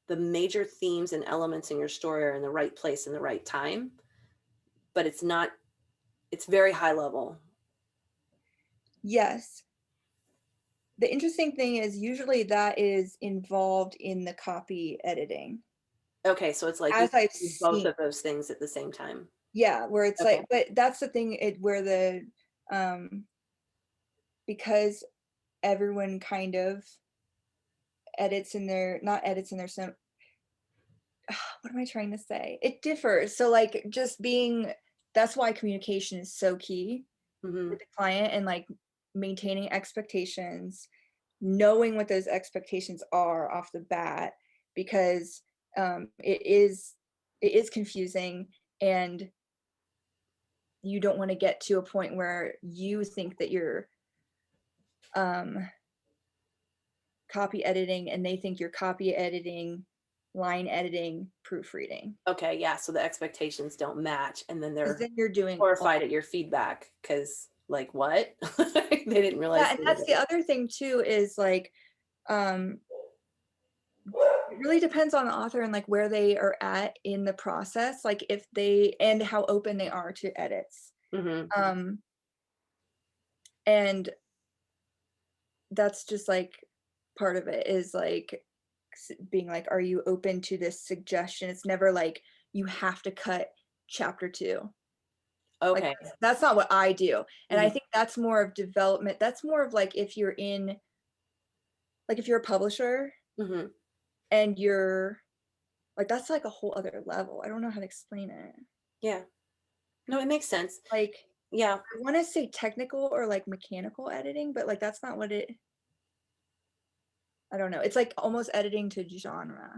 the major themes and elements in your story are in the right place in the right time, but it's very high level. Yes. The interesting thing is usually that is involved in the copy editing. Okay, so it's like as I've both seen of those things at the same time. Yeah, where it's Okay. like, but that's the thing, where the because everyone kind of edits in their, not edits in their what am I trying to say? It differs. So like just being, that's why communication is so key Mm-hmm. with the client, and like maintaining expectations, knowing what those expectations are off the bat, because it is confusing, and you don't want to get to a point where you think that you're copy editing and they think you're copy editing, line editing, proofreading. Okay, yeah, so the expectations don't match, and then they're you're doing horrified at your feedback because like what? They didn't realize. Yeah, and that's the other thing too, is like it really depends on the author and like where they are at in the process, like if they, and how open they are to edits. Mm-hmm. And that's just like part of it, is like being like, are you open to this suggestion? It's never like you have to cut chapter 2. Okay. Like, that's not what I do. And Mm-hmm. I think that's more of development. That's more of like if you're in, like if you're a publisher, Mm-hmm. and you're like, that's like a whole other level. I don't know how to explain it. Yeah. No, it makes sense. Like, yeah, I want to say technical or like mechanical editing, but like that's not what it, I don't know. It's like almost editing to genre.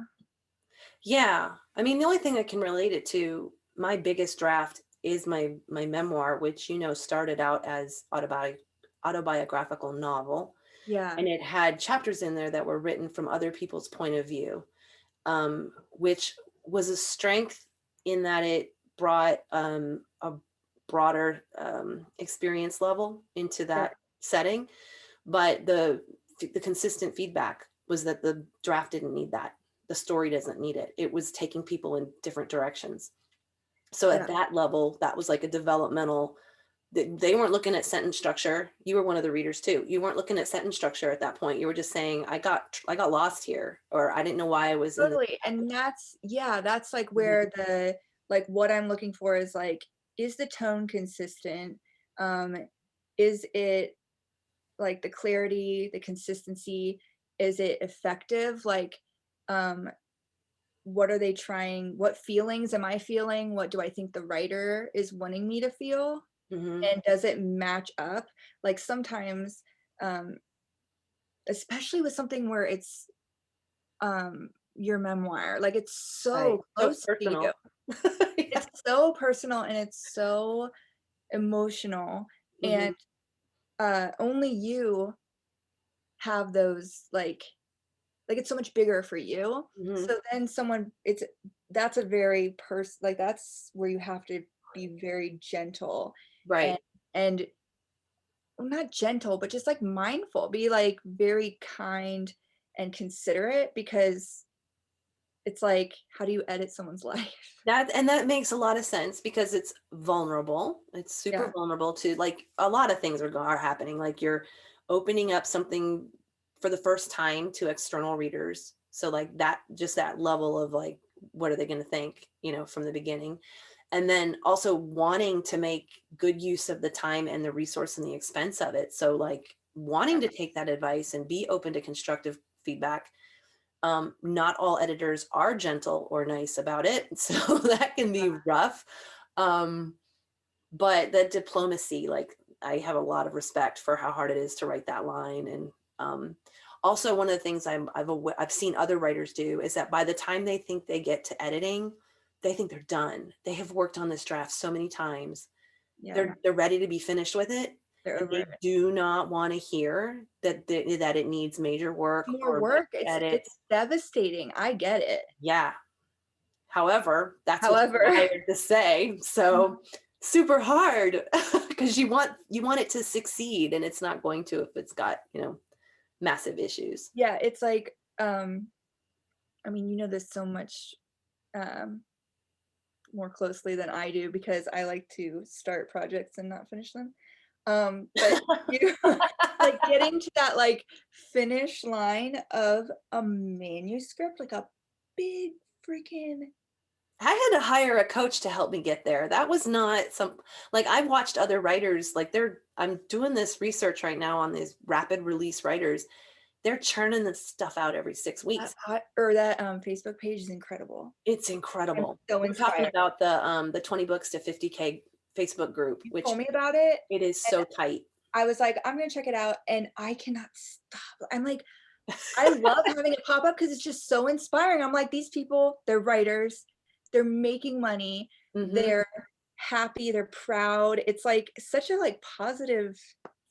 Yeah. I mean, the only thing I can relate it to, my biggest draft is my memoir, which, started out as autobiographical novel. Yeah. And it had chapters in there that were written from other people's point of view, which was a strength in that it brought a broader experience level into that setting. But the consistent feedback was that the draft didn't need that. The story doesn't need it. It was taking people in different directions. So at that level, that was like a developmental, they weren't looking at sentence structure. You were one of the readers too. You weren't looking at sentence structure at that point. You were just saying, I got lost here, or I didn't know why I was totally. And that's like where the, like what I'm looking for is like, is the tone consistent? Is it like the clarity, the consistency? Is it effective? Like, what are they trying? What feelings am I feeling? What do I think the writer is wanting me to feel? And does it match up? Like sometimes, especially with something where it's your memoir, like it's so close to you. It's so personal and it's so emotional, and only you have those, like it's so much bigger for you. So then that's a very like that's where you have to be very gentle, right? And well, not gentle, but just like mindful, be like very kind and considerate, because it's like, how do you edit someone's life? That makes a lot of sense, because it's vulnerable. It's super vulnerable to, like, a lot of things are happening. Like you're opening up something for the first time to external readers. So like that, just that level of like, what are they going to think, from the beginning. And then also wanting to make good use of the time and the resource and the expense of it. So like wanting to take that advice and be open to constructive feedback. Not all editors are gentle or nice about it. So that can be rough. But the diplomacy, like I have a lot of respect for how hard it is to write that line. And also one of the things I've seen other writers do is that by the time they think they get to editing, they think they're done. They have worked on this draft so many times. Yeah. They're ready to be finished with it. They do not want to hear that it needs major work. More work. It's devastating. I get it. Yeah. However, that's what you're hired to say. So super hard because you want it to succeed, and it's not going to if it's got, massive issues. Yeah, it's like I mean, this so much more closely than I do because I like to start projects and not finish them. But like getting to that like finish line of a manuscript, like a big freaking. I had to hire a coach to help me get there. That was not like I've watched other writers, like I'm doing this research right now on these rapid release writers. They're churning this stuff out every 6 weeks. That Facebook page is incredible. It's incredible. We're talking about the 20 books to 50K Facebook group. You told me about it. It is so tight. I was like, I'm going to check it out. And I cannot stop. I'm like, I love having it pop up because it's just so inspiring. I'm like, these people, they're writers. They're making money. Mm-hmm. They're happy. They're proud. It's like such a like positive.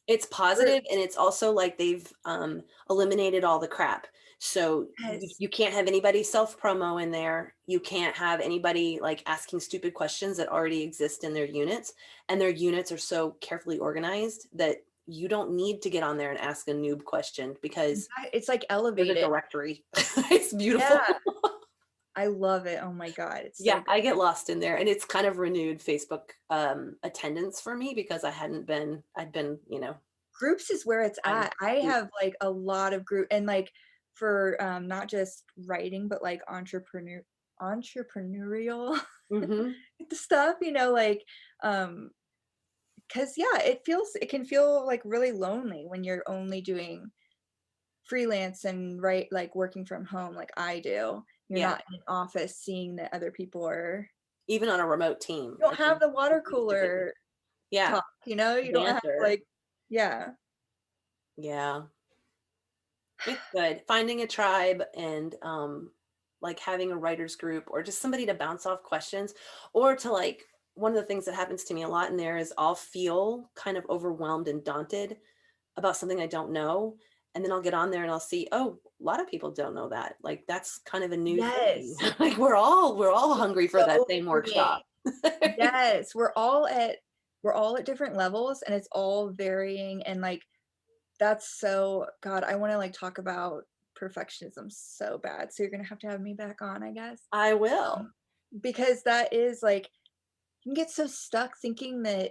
It's positive, and it's also like they've eliminated all the crap. So you can't have anybody self-promo in there. You can't have anybody like asking stupid questions that already exist in their units. And their units are so carefully organized that you don't need to get on there and ask a noob question because it's like elevated. There's a directory. It's beautiful. Yeah. I love it. Oh my God. It's so good. I get lost in there, and it's kind of renewed Facebook attendance for me because I'd been, groups is where it's at. I have like a lot of group and like for not just writing, but like entrepreneurial mm-hmm. stuff, like, cause it can feel like really lonely when you're only doing freelance and like working from home like I do. You're not in an office seeing that other people are even on a remote team. You don't have the water cooler talk, you don't have like yeah it's good finding a tribe and like having a writers group or just somebody to bounce off questions, or to like one of the things that happens to me a lot in there is I'll feel kind of overwhelmed and daunted about something I don't know. And then I'll get on there and I'll see, oh, a lot of people don't know that. Like that's kind of a new thing. Like we're all hungry for that same workshop. Yes, we're all at different levels, and it's all varying. And like that's so God, I want to like talk about perfectionism so bad. So you're gonna have to have me back on, I guess. I will, because that is like you can get so stuck thinking that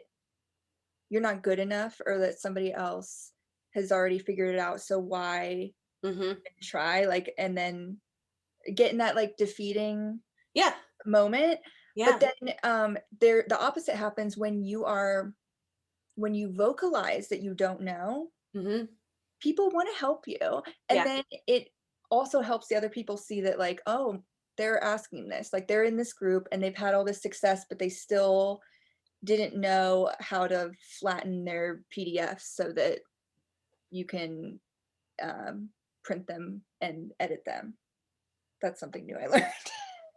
you're not good enough or that somebody else has already figured it out, so why try, like, and then getting that like defeating moment. But then the opposite happens when you vocalize that you don't know. People want to help you, and then it also helps the other people see that like, oh, they're asking this, like they're in this group and they've had all this success, but they still didn't know how to flatten their PDFs so that you can print them and edit them. That's something new I learned.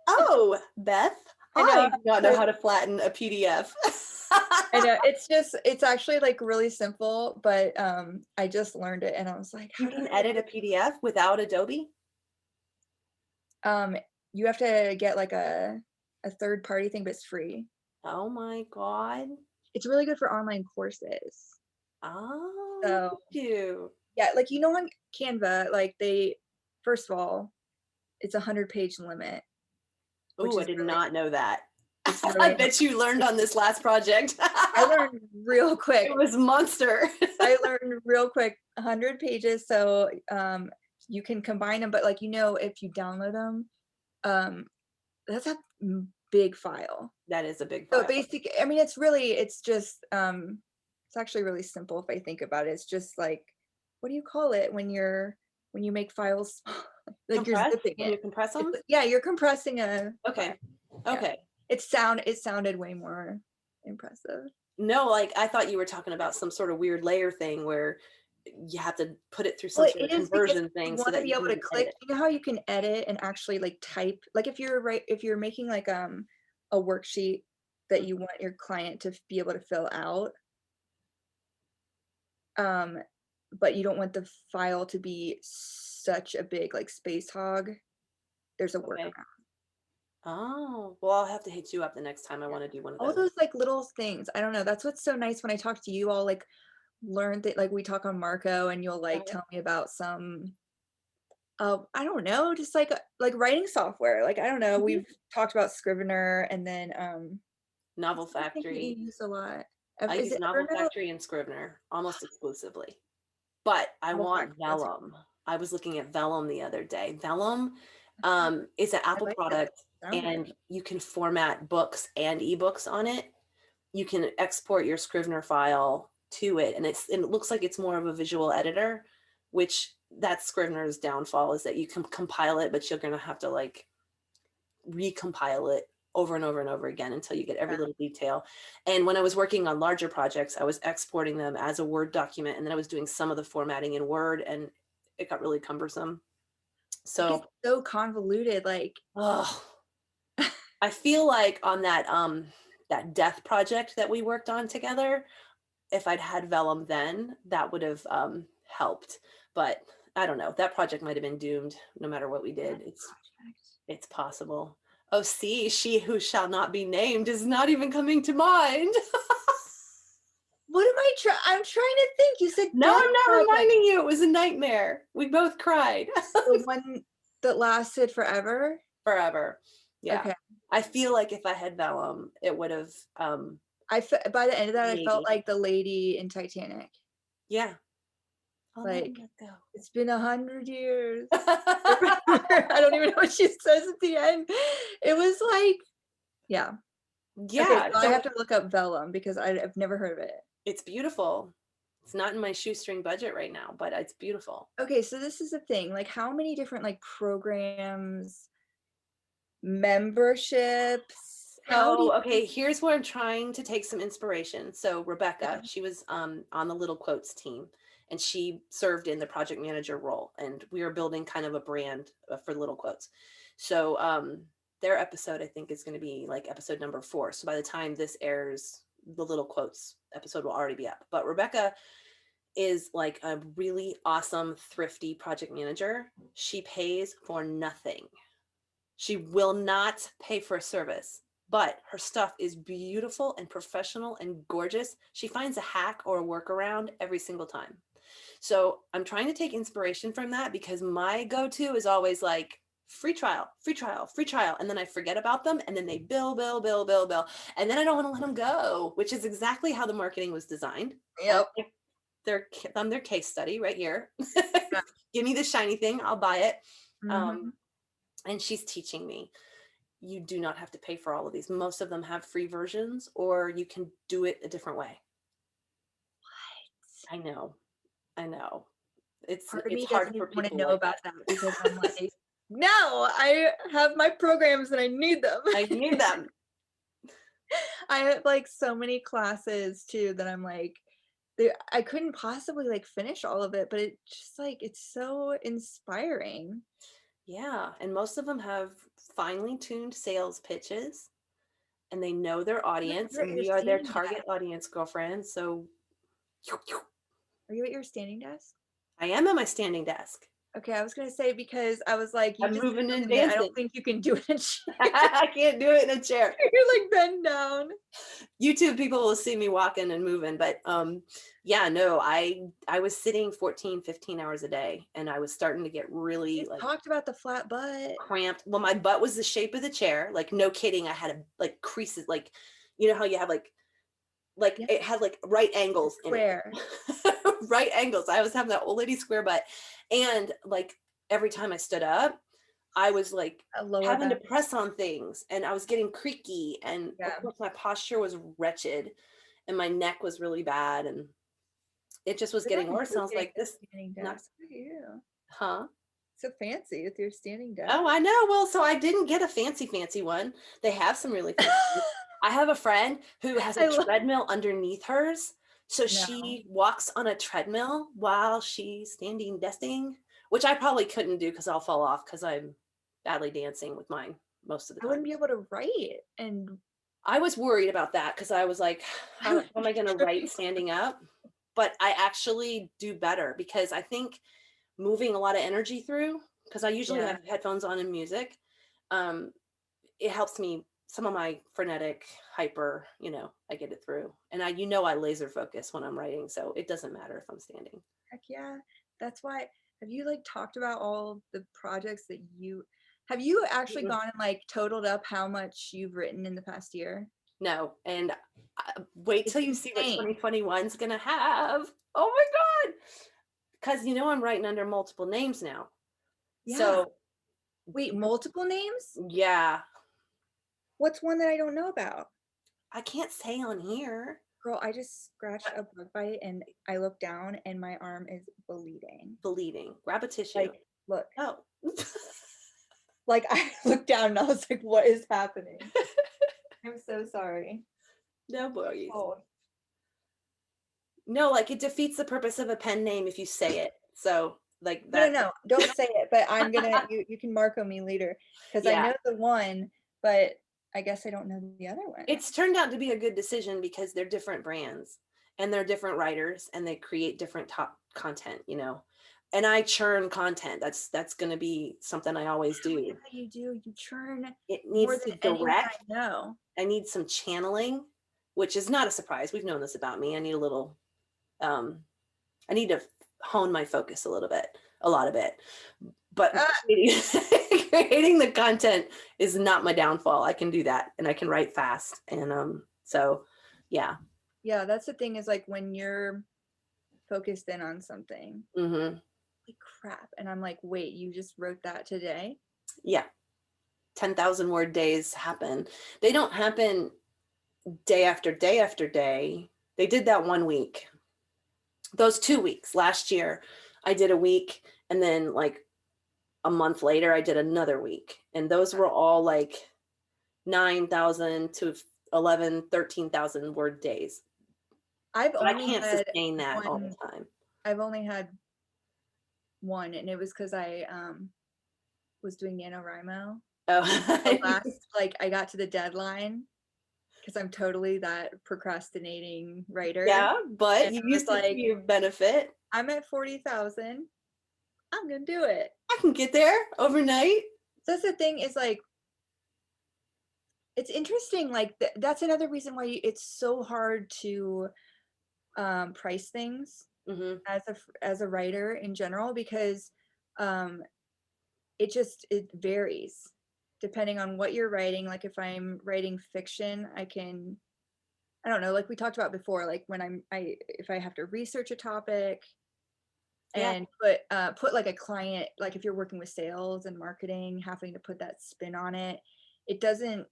Oh, Beth, I do not know how to flatten a PDF. I know, it's actually like really simple, but I just learned it and I was like, you can edit a PDF without Adobe? You have to get like a third party thing, but it's free. Oh my God. It's really good for online courses. Oh, so cute. Yeah, like on Canva, like first of all, it's 100-page limit. Oh, I did not know that. I bet you learned on this last project. I learned real quick. It was monster. I learned real quick, 100 pages. So you can combine them, but like, if you download them, that's a big file. That is a big file. So basically, I mean, it's just, it's actually really simple if I think about it. It's just like, what do you call it when you make files? Like you're zipping it. You compress them? Yeah, you're compressing a Okay. file. Okay. Yeah. It sounded way more impressive. No, like I thought you were talking about some sort of weird layer thing where you have to put it through some sort of conversion thing so that you want to be able to click. You know how you can edit and actually like type, like if you're making like a worksheet that you want your client to be able to fill out, but you don't want the file to be such a big like space hog, there's a workaround. Oh, well, I'll have to hit you up the next time I want to do one of those. All those like little things. I don't know. That's what's so nice when I talk to you all, like learn that, like we talk on Marco and you'll like tell me about some I don't know, just like writing software. Like, I don't know, we've talked about Scrivener and then Novel Factory. You use a lot. I use Novel Factory and Scrivener almost exclusively. But I want Vellum. I was looking at Vellum the other day. Vellum is an Apple product, and you can format books and ebooks on it. You can export your Scrivener file to it, and it looks like it's more of a visual editor, which that's Scrivener's downfall, is that you can compile it, but you're going to have to like recompile it over and over and over again until you get every little detail. And when I was working on larger projects, I was exporting them as a Word document, and then I was doing some of the formatting in Word, and it got really cumbersome. So it's so convoluted. Like, I feel like on that death project that we worked on together, if I'd had Vellum then, that would have helped. But I don't know. That project might have been doomed no matter what we did. It's possible. Oh, see, she who shall not be named is not even coming to mind. What am I trying? I'm trying to think. You said no, I'm not reminding you. It was a nightmare. We both cried. The one that lasted forever. Forever. Yeah. Okay. I feel like if I had Vellum, it would have. By the end of that, I felt like the lady in Titanic. Yeah. Like, it's been 100 years. I don't even know what she says at the end. It was like, yeah. Okay, so I have to look up Vellum because I've never heard of it. It's beautiful. It's not in my shoestring budget right now, but it's beautiful. Okay, so this is the thing. Like, how many different like programs, memberships? Okay. Here's where I'm trying to take some inspiration. So Rebecca, she was on the Little Quotes team, and she served in the project manager role, and we were building kind of a brand for Little Quotes. So their episode, I think, is going to be like episode number 4. So by the time this airs, the Little Quotes episode will already be up. But Rebecca is like a really awesome, thrifty project manager. She pays for nothing. She will not pay for a service, but her stuff is beautiful and professional and gorgeous. She finds a hack or a workaround every single time. So I'm trying to take inspiration from that, because my go-to is always like free trial. And then I forget about them, and then they bill. And then I don't want to let them go, which is exactly how the marketing was designed. Yep. I'm their case study right here. Give me the shiny thing, I'll buy it. Mm-hmm. And she's teaching me, you do not have to pay for all of these. Most of them have free versions, or you can do it a different way. What? I know. It's hard for people want to know about that, because I'm like, no, I have my programs and I need them. I have like so many classes too that I'm like, I couldn't possibly like finish all of it, but it just like, it's so inspiring. Yeah. And most of them have finely tuned sales pitches, and they know their audience, and we are their target audience, girlfriend. So are you at your standing desk? I am at my standing desk. Okay, I was gonna say, because I was like, I'm moving and dancing. I don't think you can do it in a chair. I can't do it in a chair. You're like bend down. YouTube people will see me walking and moving, but yeah, no, I was sitting 14, 15 hours a day, and I was starting to get really talked about the flat butt. Cramped. Well, my butt was the shape of the chair. Like, no kidding. I had like creases, like, you know how you have like it had like right angles in it. Right angles. I was having that old lady square butt. And like every time I stood up, I was like having back. to press on things, and I was getting creaky, and of course my posture was wretched, and my neck was really bad, and it just was getting worse. And I was like, this not huh? So fancy with your standing desk. Oh, I know. Well, so I didn't get a fancy one. They have some really fancy ones. I have a friend who has a treadmill underneath hers. So she walks on a treadmill while she's standing desking, which I probably couldn't do because I'll fall off because I'm badly dancing with mine most of the time. I wouldn't be able to write. And I was worried about that because I was like, how am I going to write standing up? But I actually do better because I think moving a lot of energy through, because I usually have headphones on and music, it helps me. Some of my frenetic hyper, I get it through, and I laser focus when I'm writing, so it doesn't matter if I'm standing. Heck yeah. That's why, have you like talked about all the projects that have you actually gone and like totaled up how much you've written in the past year? No, and wait till you see what 2021 is gonna have. Oh my God. Because I'm writing under multiple names now. Yeah. So wait, multiple names? Yeah. What's one that I don't know about? I can't say on here. Girl, I just scratched a bug bite and I look down and my arm is bleeding. Grab a tissue. Like, look. Oh. Like I looked down and I was like, what is happening? I'm so sorry. No worries. No, like it defeats the purpose of a pen name if you say it. So like that. No, don't say it, but I'm gonna you can mark on me later because I know the one, but I guess I don't know the other one. It's turned out to be a good decision because they're different brands and they're different writers and they create different top content, and I churn content. That's going to be something I always do. You churn. It needs to direct. I know. I need some channeling, which is not a surprise. We've known this about me. I need a little, I need to hone my focus a lot of it, but creating the content is not my downfall. I can do that and I can write fast. And so, yeah. Yeah, that's the thing is like when you're focused in on something, like crap. And I'm like, wait, you just wrote that today? Yeah. 10,000 word days happen. They don't happen day after day after day. They did that 1 week. Those 2 weeks last year, I did a week, and then like a month later, I did another week. And those were all like 9,000 to 11, 13,000 word days. I can't sustain that all the time. I've only had one, and it was because I was doing NaNoWriMo. Oh. I got to the deadline because I'm totally that procrastinating writer. Yeah, but you used to see your benefit. I'm at 40,000. I'm gonna do it. I can get there overnight. So that's the thing is like, it's interesting. Like that's another reason why it's so hard to price things as a writer in general, because it varies depending on what you're writing. Like if I'm writing fiction, I don't know, like we talked about before, like when if I have to research a topic and put like a client, like if you're working with sales and marketing, having to put that spin on it, it doesn't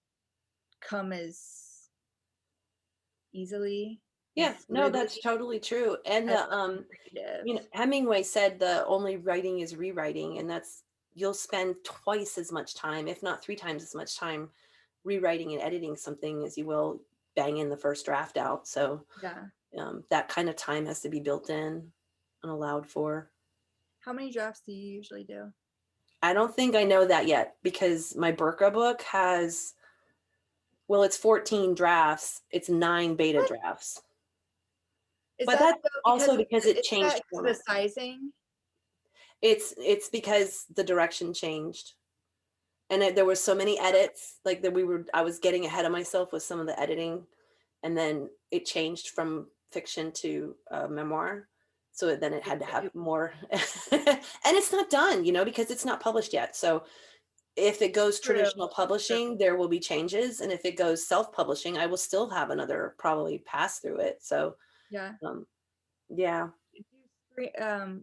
come as easily. Yeah, no, that's totally true. And Hemingway said the only writing is rewriting, and you'll spend twice as much time, if not 3 times as much time, rewriting and editing something as you will banging the first draft out. So that kind of time has to be built in and allowed for. How many drafts do you usually do? I don't think I know that yet, because my Burqa book has, it's 14 drafts. It's 9 beta drafts. But that's also because it changed the sizing. It's because the direction changed, and there were so many edits, like that I was getting ahead of myself with some of the editing, and then it changed from fiction to memoir. So then it had to have more, and it's not done, because it's not published yet. So if it goes traditional publishing, there will be changes, and if it goes self-publishing, I will still have another probably pass through it. So yeah.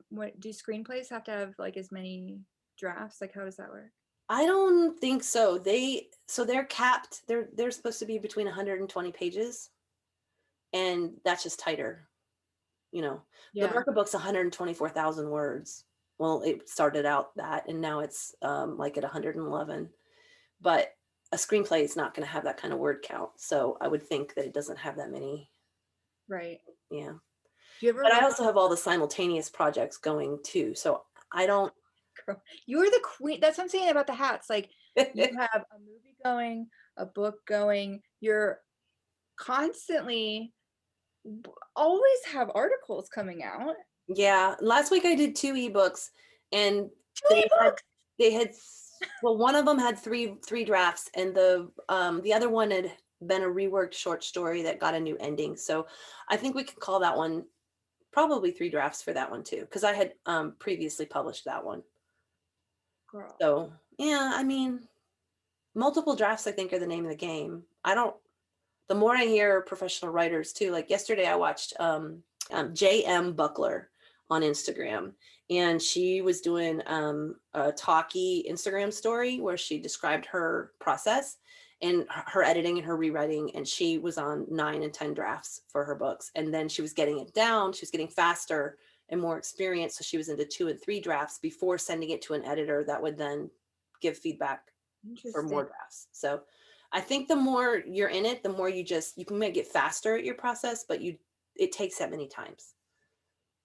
What do screenplays have to have like as many drafts? Like how does that work? I don't think so. They're capped. They're supposed to be between 120 pages, and that's just tighter. The Barker book's 124,000 words. Well, it started out that, and now it's like at 111. But a screenplay is not going to have that kind of word count. So I would think that it doesn't have that many. Right. Yeah. But I also have all the simultaneous projects going too. So I don't. Girl, you're the queen. That's what I'm saying about the hats. Like you have a movie going, a book going. You're constantly always have articles coming out. Yeah. Last week I did 2 ebooks, and they had well, one of them had three drafts, and the other one had been a reworked short story that got a new ending. So I think we could call that one probably 3 drafts for that one too, because I had previously published that one. Girl. So yeah, I mean, multiple drafts I think are the name of the game. The more I hear professional writers too, like yesterday I watched J.M. Buckler on Instagram, and she was doing a talky Instagram story where she described her process and her editing and her rewriting, and she was on 9 and 10 drafts for her books, and then she was getting it down, she was getting faster and more experienced, so she was into 2 and 3 drafts before sending it to an editor that would then give feedback for more drafts. So I think the more you're in it, the more you can make it faster at your process, but it takes that many times.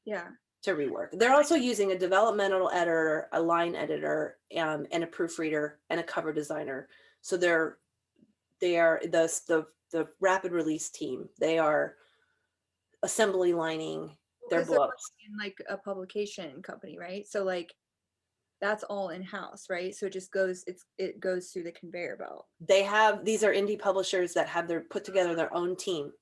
Yeah. To rework. They're also using a developmental editor, a line editor, and a proofreader and a cover designer. So they are the rapid release team. They are assembly lining their books. In like a publication company, right? So like that's all in-house, right? So it goes through the conveyor belt. These are indie publishers that have put together their own team.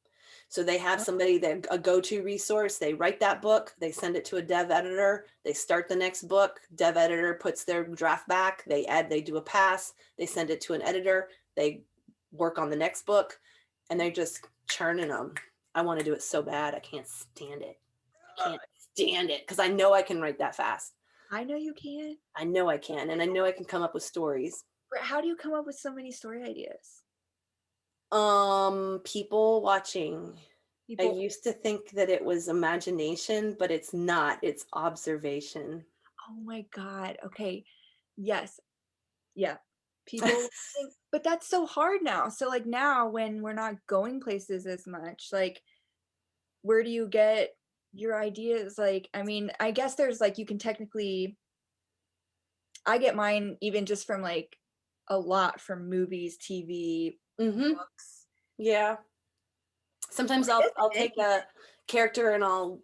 So they have somebody a go-to resource. They write that book, they send it to a dev editor, they start the next book, dev editor puts their draft back, they do a pass, they send it to an editor, they work on the next book, and they're just churning them. I want to do it so bad. I can't stand it. Because I know I can write that fast. I know you can. I know I can, and I know I can come up with stories. How do you come up with so many story ideas? People watching. I used to think that it was imagination, but it's not. It's observation. Oh my God. Okay. Yes. Yeah. People think, but that's so hard now. So like now when we're not going places as much, like where do you get your ideas? Like, I mean, I guess there's like, you can technically, I get mine even just from like a lot from movies, TV, books. Yeah. Sometimes I'll take a character and I'll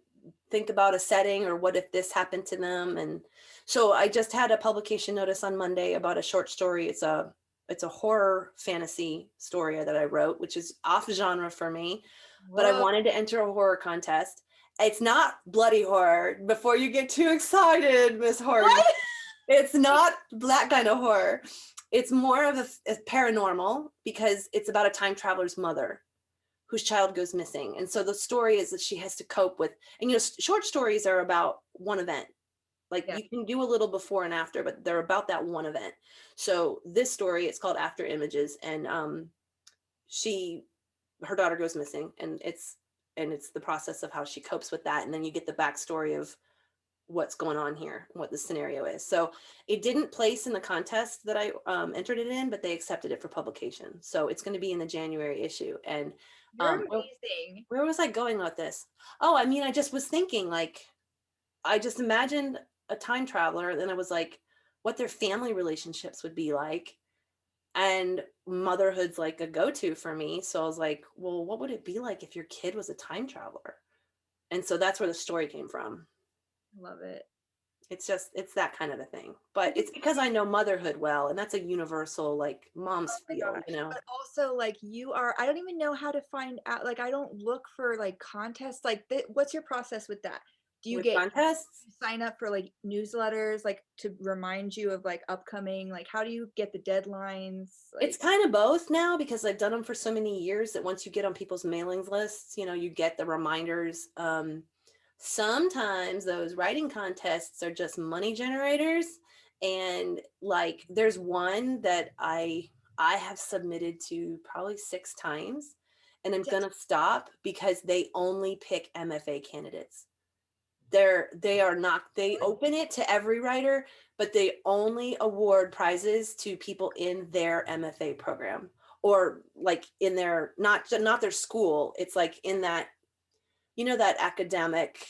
think about a setting or what if this happened to them. And so I just had a publication notice on Monday about a short story. It's a horror fantasy story that I wrote, which is off genre for me. Whoa. But I wanted to enter a horror contest. It's not bloody horror. Before you get too excited, Miss Horror. It's not that kind of horror. It's more of a paranormal, because it's about a time traveler's mother whose child goes missing. And so the story is that she has to cope with, and short stories are about one event. Like you can do a little before and after, but they're about that one event. So this story, it's called After Images, and her daughter goes missing, and it's the process of how she copes with that. And then you get the backstory of what's going on here, what the scenario is. So it didn't place in the contest that I entered it in, but they accepted it for publication. So it's going to be in the January issue. And you're amazing. Where was I going with this? Oh, I mean, I just was thinking, like, I just imagined a time traveler, and I was like, what their family relationships would be like. And motherhood's like a go-to for me. So I was like, well, what would it be like if your kid was a time traveler? And so that's where the story came from. Love it. It's that kind of a thing, but it's because I know motherhood well, and that's a universal, like, mom's feel, you know. But also, like, I don't even know how to find out. Like, I don't look for like contests. Like, what's your process with that? Do you get contests? Sign up for like newsletters, like to remind you of like upcoming? Like, how do you get the deadlines? Like, it's kind of both now, because I've done them for so many years that once you get on people's mailing lists, you get the reminders. Sometimes those writing contests are just money generators, And like, there's one that I have submitted to probably 6 times, and I'm going to stop because they only pick MFA candidates. They open it to every writer, but they only award prizes to people in their MFA program, or like in their, not their school. It's like in that, that academic,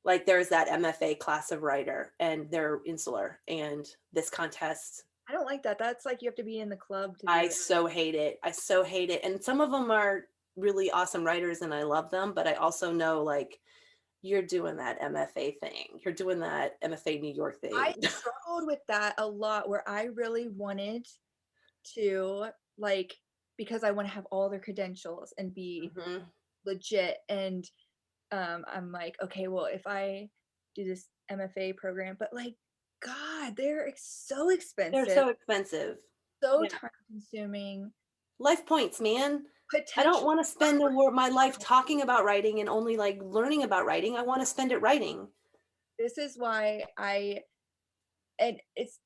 like there's that MFA class of writer, and they're insular, and this contest. I don't like that. That's like, you have to be in the club to do I it. so hate it. And some of them are really awesome writers and I love them, but I also know, like, you're doing that MFA thing. You're doing that MFA New York thing. I struggled with that a lot, where I really wanted to, like, because I want to have all their credentials and be legit. And I'm like, okay, well, if I do this MFA program, but like, God, they're so expensive. They're so expensive. So time consuming. Life points, man. I don't want to spend my life talking about writing and only like learning about writing. I want to spend it writing. This is why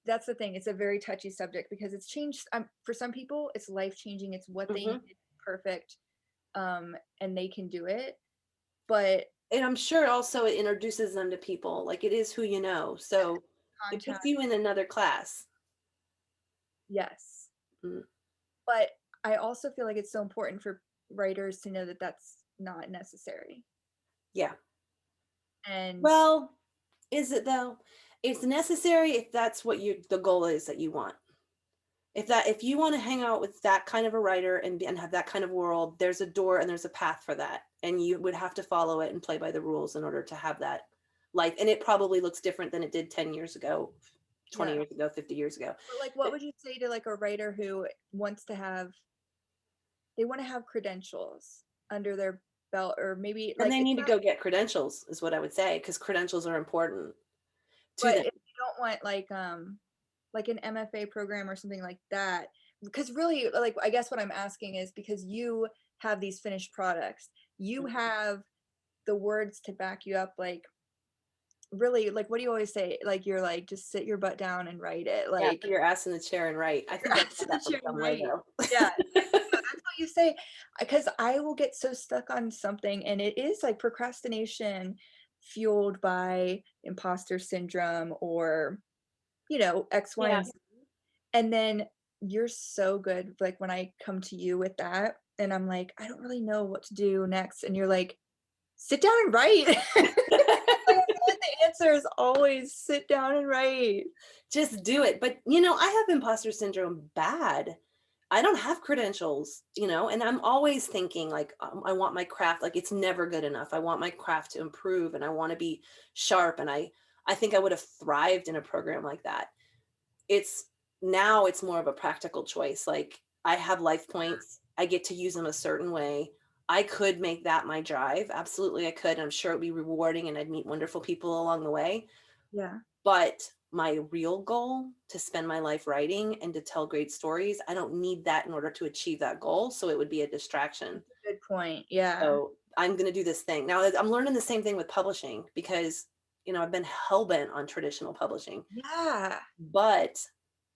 that's the thing. It's a very touchy subject because it's changed. For some people, it's life changing. It's what they need, perfect, and they can do it. But and I'm sure also it introduces them to people. Like, it is who you know. So it puts you in another class. Yes. But I also feel like it's so important for writers to know that that's not necessary. Yeah. And well, is it though? It's necessary if that's what the goal is that you want. If you want to hang out with that kind of a writer and have that kind of world, there's a door and there's a path for that. And you would have to follow it and play by the rules in order to have that life. And it probably looks different than it did 10 years ago, 20 years ago, 50 years ago. But like, what would you say to like a writer who wants to have credentials under their belt, or maybe and they need to go get credentials, is what I would say, because credentials are important to but them. If you don't want like an MFA program or something like that, because really, like, I guess what I'm asking is because you have these finished products, you have the words to back you up, like, really, like, what do you always say? Like, you're like, just sit your butt down and write it. Like, put your ass in the chair and write. I think that's that from somewhere, though. Yeah. That's what you say, because I will get so stuck on something, and it is like procrastination fueled by imposter syndrome, or X, Y, and Z. And then you're so good, like, when I come to you with that and I'm like, I don't really know what to do next, and you're like, sit down and write. The answer is always sit down and write. Just do it. But I have imposter syndrome bad. I don't have credentials, and I'm always thinking, like, I want my craft, like, it's never good enough. I want my craft to improve, and I want to be sharp. And I think I would have thrived in a program like that. It's more of a practical choice. Like, I have life points. I get to use them a certain way. I could make that my drive. Absolutely, I could. I'm sure it'd be rewarding, and I'd meet wonderful people along the way. Yeah. But my real goal, to spend my life writing and to tell great stories, I don't need that in order to achieve that goal. So it would be a distraction. Good point. Yeah. So I'm going to do this thing. Now I'm learning the same thing with publishing, because, I've been hell-bent on traditional publishing. Yeah. But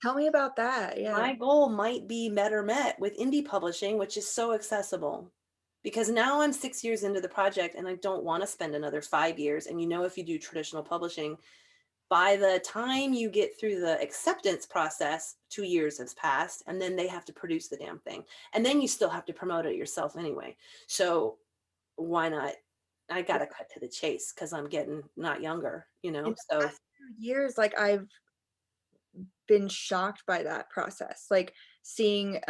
tell me about that. Yeah. My goal might be better met with indie publishing, which is so accessible. Because now I'm 6 years into the project and I don't want to spend another 5 years. And if you do traditional publishing, by the time you get through the acceptance process, 2 years has passed, and then they have to produce the damn thing. And then you still have to promote it yourself anyway. So why not? I got to cut to the chase because I'm getting not younger, In the so past few years, like, I've been shocked by that process, like seeing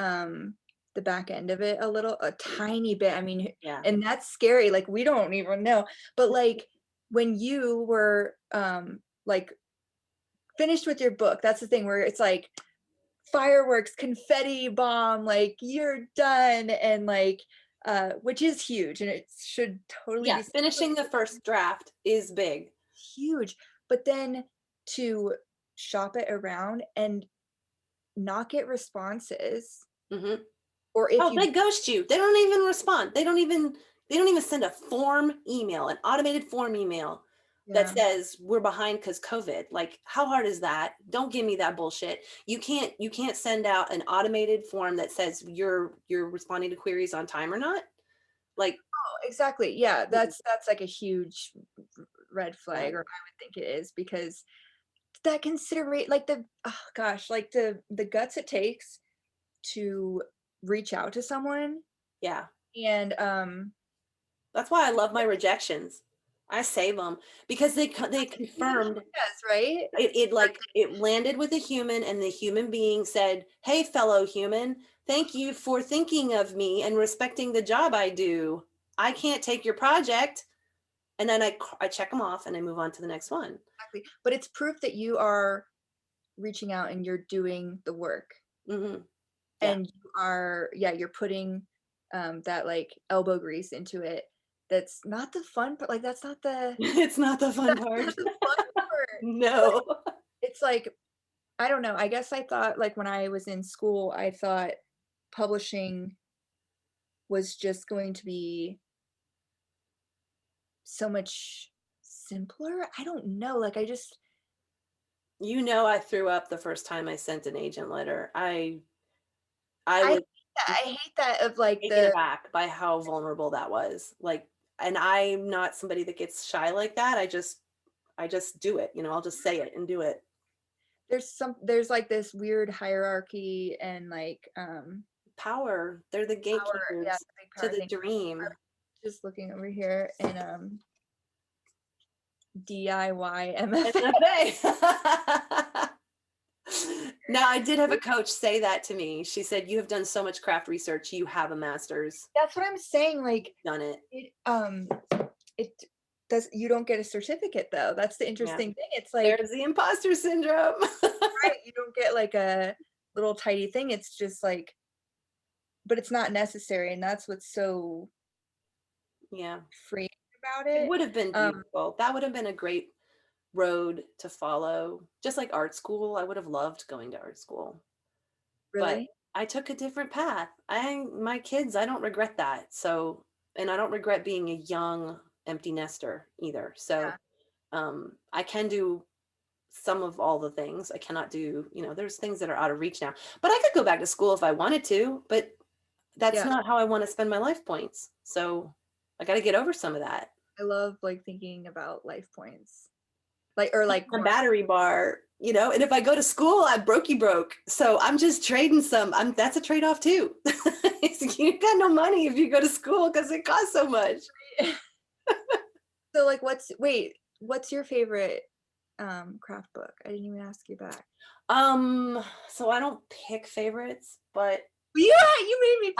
the back end of it a tiny bit. I mean, and that's scary. Like, we don't even know. But like, when you were like finished with your book, that's the thing where it's like fireworks, confetti bomb, like, you're done, and like which is huge, and it should totally be finishing the first draft is big, huge. But then to shop it around and not get responses, or if they ghost you, they don't even respond, they don't even send a form email, an automated form email. that says we're behind because COVID. Like, how hard is that? Don't give me that bullshit. You can't send out an automated form that says you're responding to queries on time or not. Like, oh, exactly. Yeah, that's like a huge red flag, or I would think it is, because that considerate, like like the guts it takes to reach out to someone. Yeah. And that's why I love my rejections. I save them because they confirmed. Yes, right. It landed with a human, and the human being said, "Hey, fellow human, thank you for thinking of me and respecting the job I do. I can't take your project." And then I check them off and I move on to the next one. Exactly. But it's proof that you are reaching out and you're doing the work. Mm-hmm. Yeah. And you're putting that like elbow grease into it. That's not the fun part. Like, that's not the it's not the fun part. Not the fun part. No. It's like, I don't know. I guess I thought, like, when I was in school, I thought publishing was just going to be so much simpler. I don't know. Like, I threw up the first time I sent an agent letter. I hate that of like taken aback by how vulnerable that was. Like, and I'm not somebody that gets shy like that. I just do it. I'll just say it and do it. There's like this weird hierarchy and like power. They're the gatekeepers to the dream. Just looking over here and DIY MFA. Now, I did have a coach say that to me. She said, "You have done so much craft research. You have a master's." That's what I'm saying. Like, done it. It does. You don't get a certificate though. That's the interesting thing. It's like, there's the imposter syndrome. Right. You don't get like a little tidy thing. It's just like, but it's not necessary, and that's what's so freeing about it. It would have been beautiful. That would have been a great road to follow. Just like art school, I would have loved going to art school. Really? But I took a different path. My kids, I don't regret that. So, and I don't regret being a young empty nester either. So I can do some of all the things. I cannot do, there's things that are out of reach now, but I could go back to school if I wanted to, but that's not how I want to spend my life points. So I got to get over some of that. I love like thinking about life points, or like a battery bar, and if I go to school, I'm broke. So I'm just trading some. That's a trade-off too. You got no money if you go to school because it costs so much. So like, what's your favorite craft book? I didn't even ask you back. So I don't pick favorites, but you made me pick.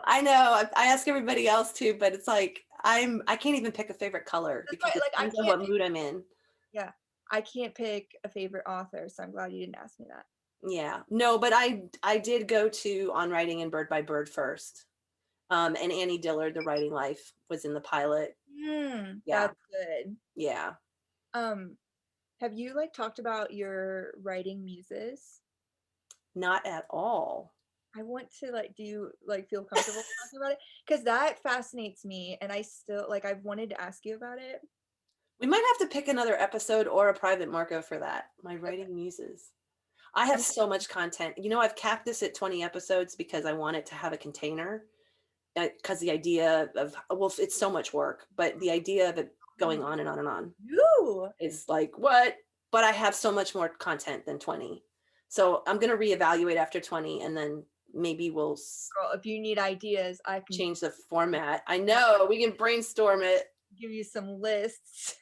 I know. I ask everybody else too, but it's like I can't even pick a favorite color because it depends on what mood I'm in. Yeah, I can't pick a favorite author, so I'm glad you didn't ask me that. Yeah, no, but I did go to On Writing and Bird by Bird first. And Annie Dillard, The Writing Life, was in the pilot. Yeah, that's good. Yeah. Have you like talked about your writing muses? Not at all. I want to do you like feel comfortable talking about it? Because that fascinates me, and I still I've wanted to ask you about it. We might have to pick another episode or a private Marco for that. My writing muses. I have so much content. I've capped this at 20 episodes because I want it to have a container. Because the idea of, it's so much work, but the idea of it going on and on and on is like, what? But I have so much more content than 20. So I'm going to reevaluate after 20, and then maybe we'll... Girl, if you need ideas, I can... change the format. I know, we can brainstorm it. Give you some lists.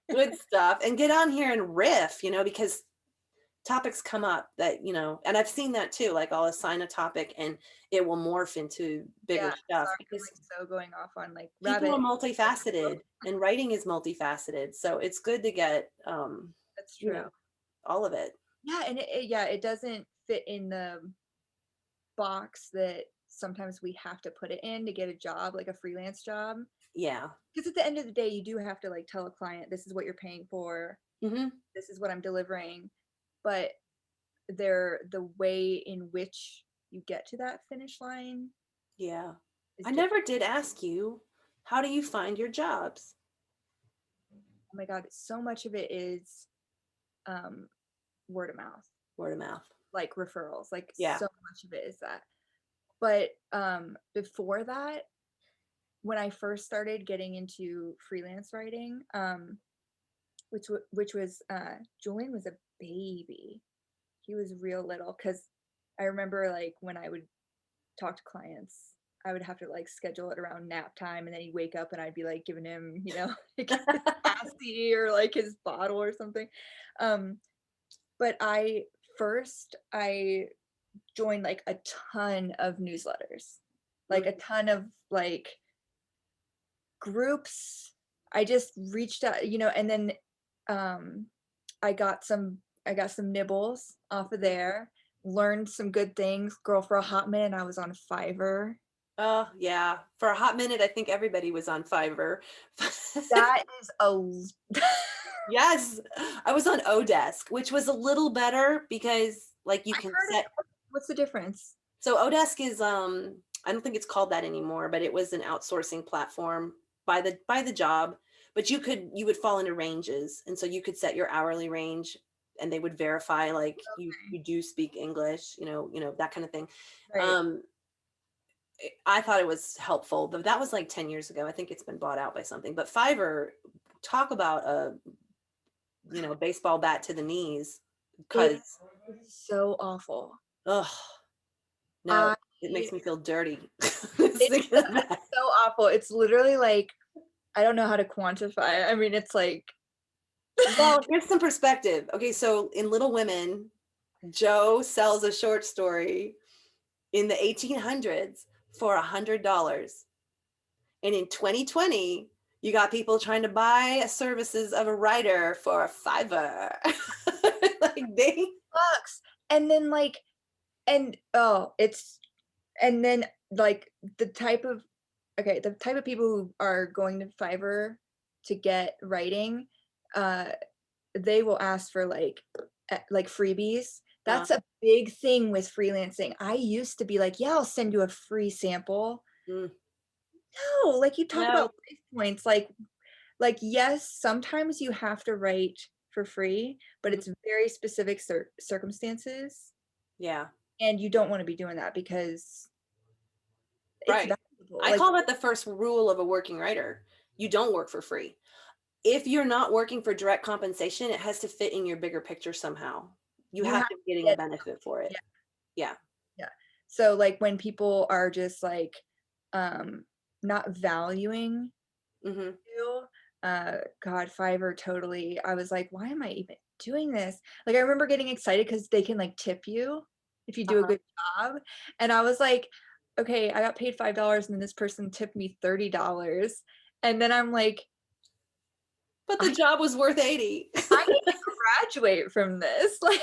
Good stuff. And get on here and riff, because topics come up that, and I've seen that too. Like, I'll assign a topic and it will morph into bigger stuff. Because so going off on people are multifaceted, and writing is multifaceted. So it's good to get that's true. All of it. Yeah, and it doesn't fit in the box that sometimes we have to put it in to get a job, like a freelance job. Yeah. Because at the end of the day, you do have to tell a client, this is what you're paying for. Mm-hmm. This is what I'm delivering. But the way in which you get to that finish line. Yeah. I never did ask you, how do you find your jobs? Oh my God, so much of it is word of mouth, like referrals, like so much of it is that. But before that, when I first started getting into freelance writing, which was Julian was a baby. He was real little, because I remember like when I would talk to clients, I would have to like schedule it around nap time, and then he'd wake up and I'd be like giving him, like his passy or like his bottle or something. But I joined like a ton of newsletters, like a ton of like groups. I just reached out, and then I got some nibbles off of there, learned some good things. Girl, for a hot minute I was on Fiverr. Oh yeah, for a hot minute I think everybody was on Fiverr. That is Yes, I was on Odesk, which was a little better because like you can set. What's the difference? So Odesk is I don't think it's called that anymore, but it was an outsourcing platform by the job, but you would fall into ranges, and so you could set your hourly range, and they would verify like you do speak English, that kind of thing. Right. I thought it was helpful, but that was like 10 years ago. I think it's been bought out by something. But Fiverr, talk about a baseball bat to the knees, because it's so awful. Ugh. No, it makes me feel dirty. It's so awful. It's literally like, I don't know how to quantify it. I mean, it's like, well, here's some perspective. Okay, so in Little Women, Joe sells a short story in the 1800s for $100. And in 2020, you got people trying to buy services of a writer for a $5. Like they bucks. And then like, and then like the type of people who are going to Fiverr to get writing, they will ask for like freebies. That's a big thing with freelancing. I used to be like, yeah, I'll send you a free sample. No, like you talk about price points, like yes, sometimes you have to write for free, but it's very specific circumstances. Yeah. And you don't want to be doing that because it's valuable. I call that the first rule of a working writer. You don't work for free. If you're not working for direct compensation, it has to fit in your bigger picture somehow. You have to be getting a benefit for it. Yeah. So like when people are just like not valuing you, God, Fiverr totally. I was like, why am I even doing this? Like I remember getting excited because they can like tip you if you do a good job. And I was like, okay, I got paid $5 and then this person tipped me $30. And then I'm like, but the job was worth $80. I need to graduate from this. Like,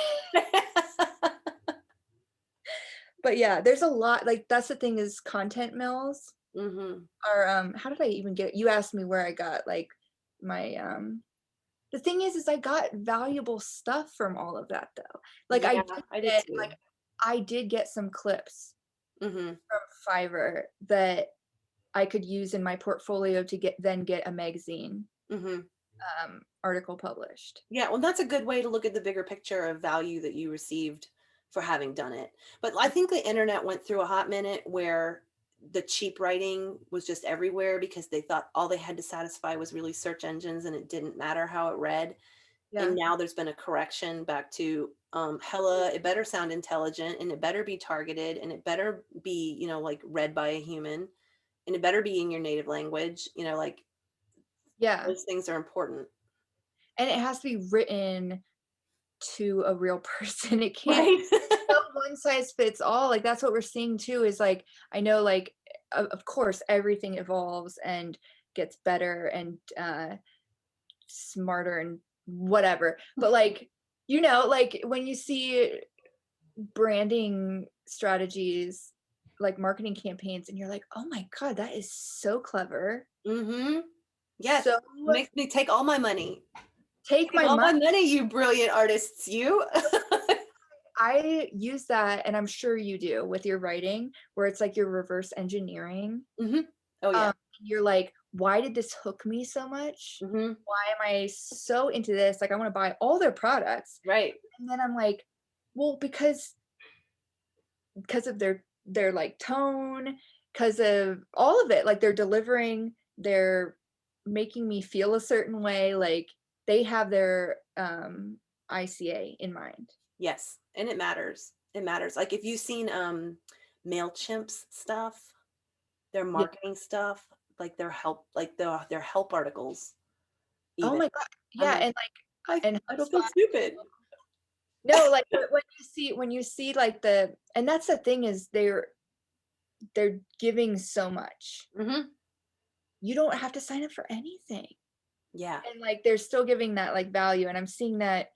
but yeah, there's a lot, like that's the thing is content mills are, how did I even get, you asked me where I got like my, the thing is I got valuable stuff from all of that though. Like I did get some clips from Fiverr that I could use in my portfolio to get a magazine article published. Yeah, well, that's a good way to look at the bigger picture of value that you received for having done it. But I think the internet went through a hot minute where the cheap writing was just everywhere because they thought all they had to satisfy was really search engines and it didn't matter how it read. Yeah. And now there's been a correction back to hella, it better sound intelligent and it better be targeted and it better be, like read by a human and it better be in your native language, like those things are important. And it has to be written to a real person. It can't no one size fits all. Like that's what we're seeing too, is like, I know like, of course, everything evolves and gets better and smarter and whatever. But like, like when you see branding strategies, like marketing campaigns, and you're like, oh my God, that is so clever. Yes, so, makes me take all my money. Take my money, you brilliant artists, you. I use that, and I'm sure you do with your writing, where it's like you're reverse engineering. Oh yeah. You're like, why did this hook me so much? Mm-hmm. Why am I so into this? Like, I want to buy all their products. Right. And then I'm like, well, because of their like tone, because of all of it, like they're delivering, they're making me feel a certain way, like they have their ICA in mind. Yes, and it matters. It matters. Like if you've seen MailChimp's stuff, their marketing stuff, like their help, like their help articles. Oh Even. my God. Yeah, like, and like and I don't feel stupid. No, like when you see like and that's the thing, is they're giving so much. Mm-hmm. You don't have to sign up for anything. Yeah. And like they're still giving that like value, and I'm seeing that.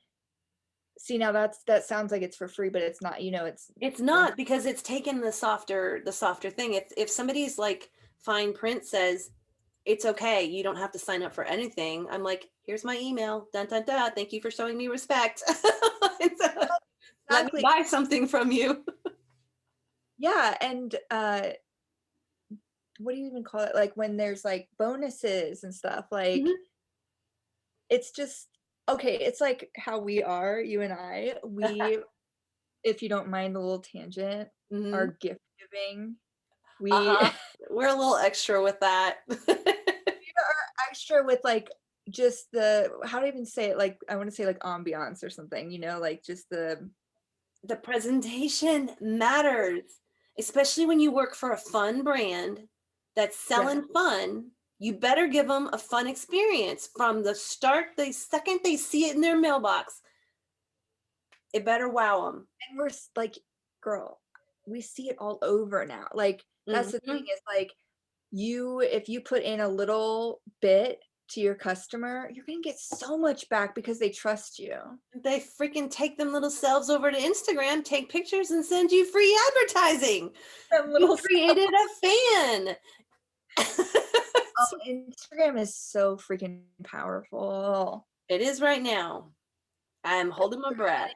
See, now that sounds like it's for free, but it's not, It's not, because it's taken the softer thing. If somebody's like fine print says it's okay, you don't have to sign up for anything, I'm like, here's my email, dun dun dun, thank you for showing me respect. Let me buy something from you. Yeah. And what do you even call it? Like when there's like bonuses and stuff, like Mm-hmm. It's just okay. It's like how we are, you and I. We, if you don't mind the little tangent, Mm-hmm. our gift giving. We're a little extra with that. We are extra with like just how do I even say it? Like I want to say like ambiance or something, like just the presentation matters, especially when you work for a fun brand that's selling fun. You better give them a fun experience from the start. The second they see it in their mailbox, it better wow them. And we're like, girl, we see it all over now. Like that's the thing, is like if you put in a little bit to your customer, you're gonna get so much back because they trust you. They freaking take them little selves over to Instagram, take pictures, and send you free advertising. You created a fan. Instagram is so freaking powerful. It is right now. I'm holding my breath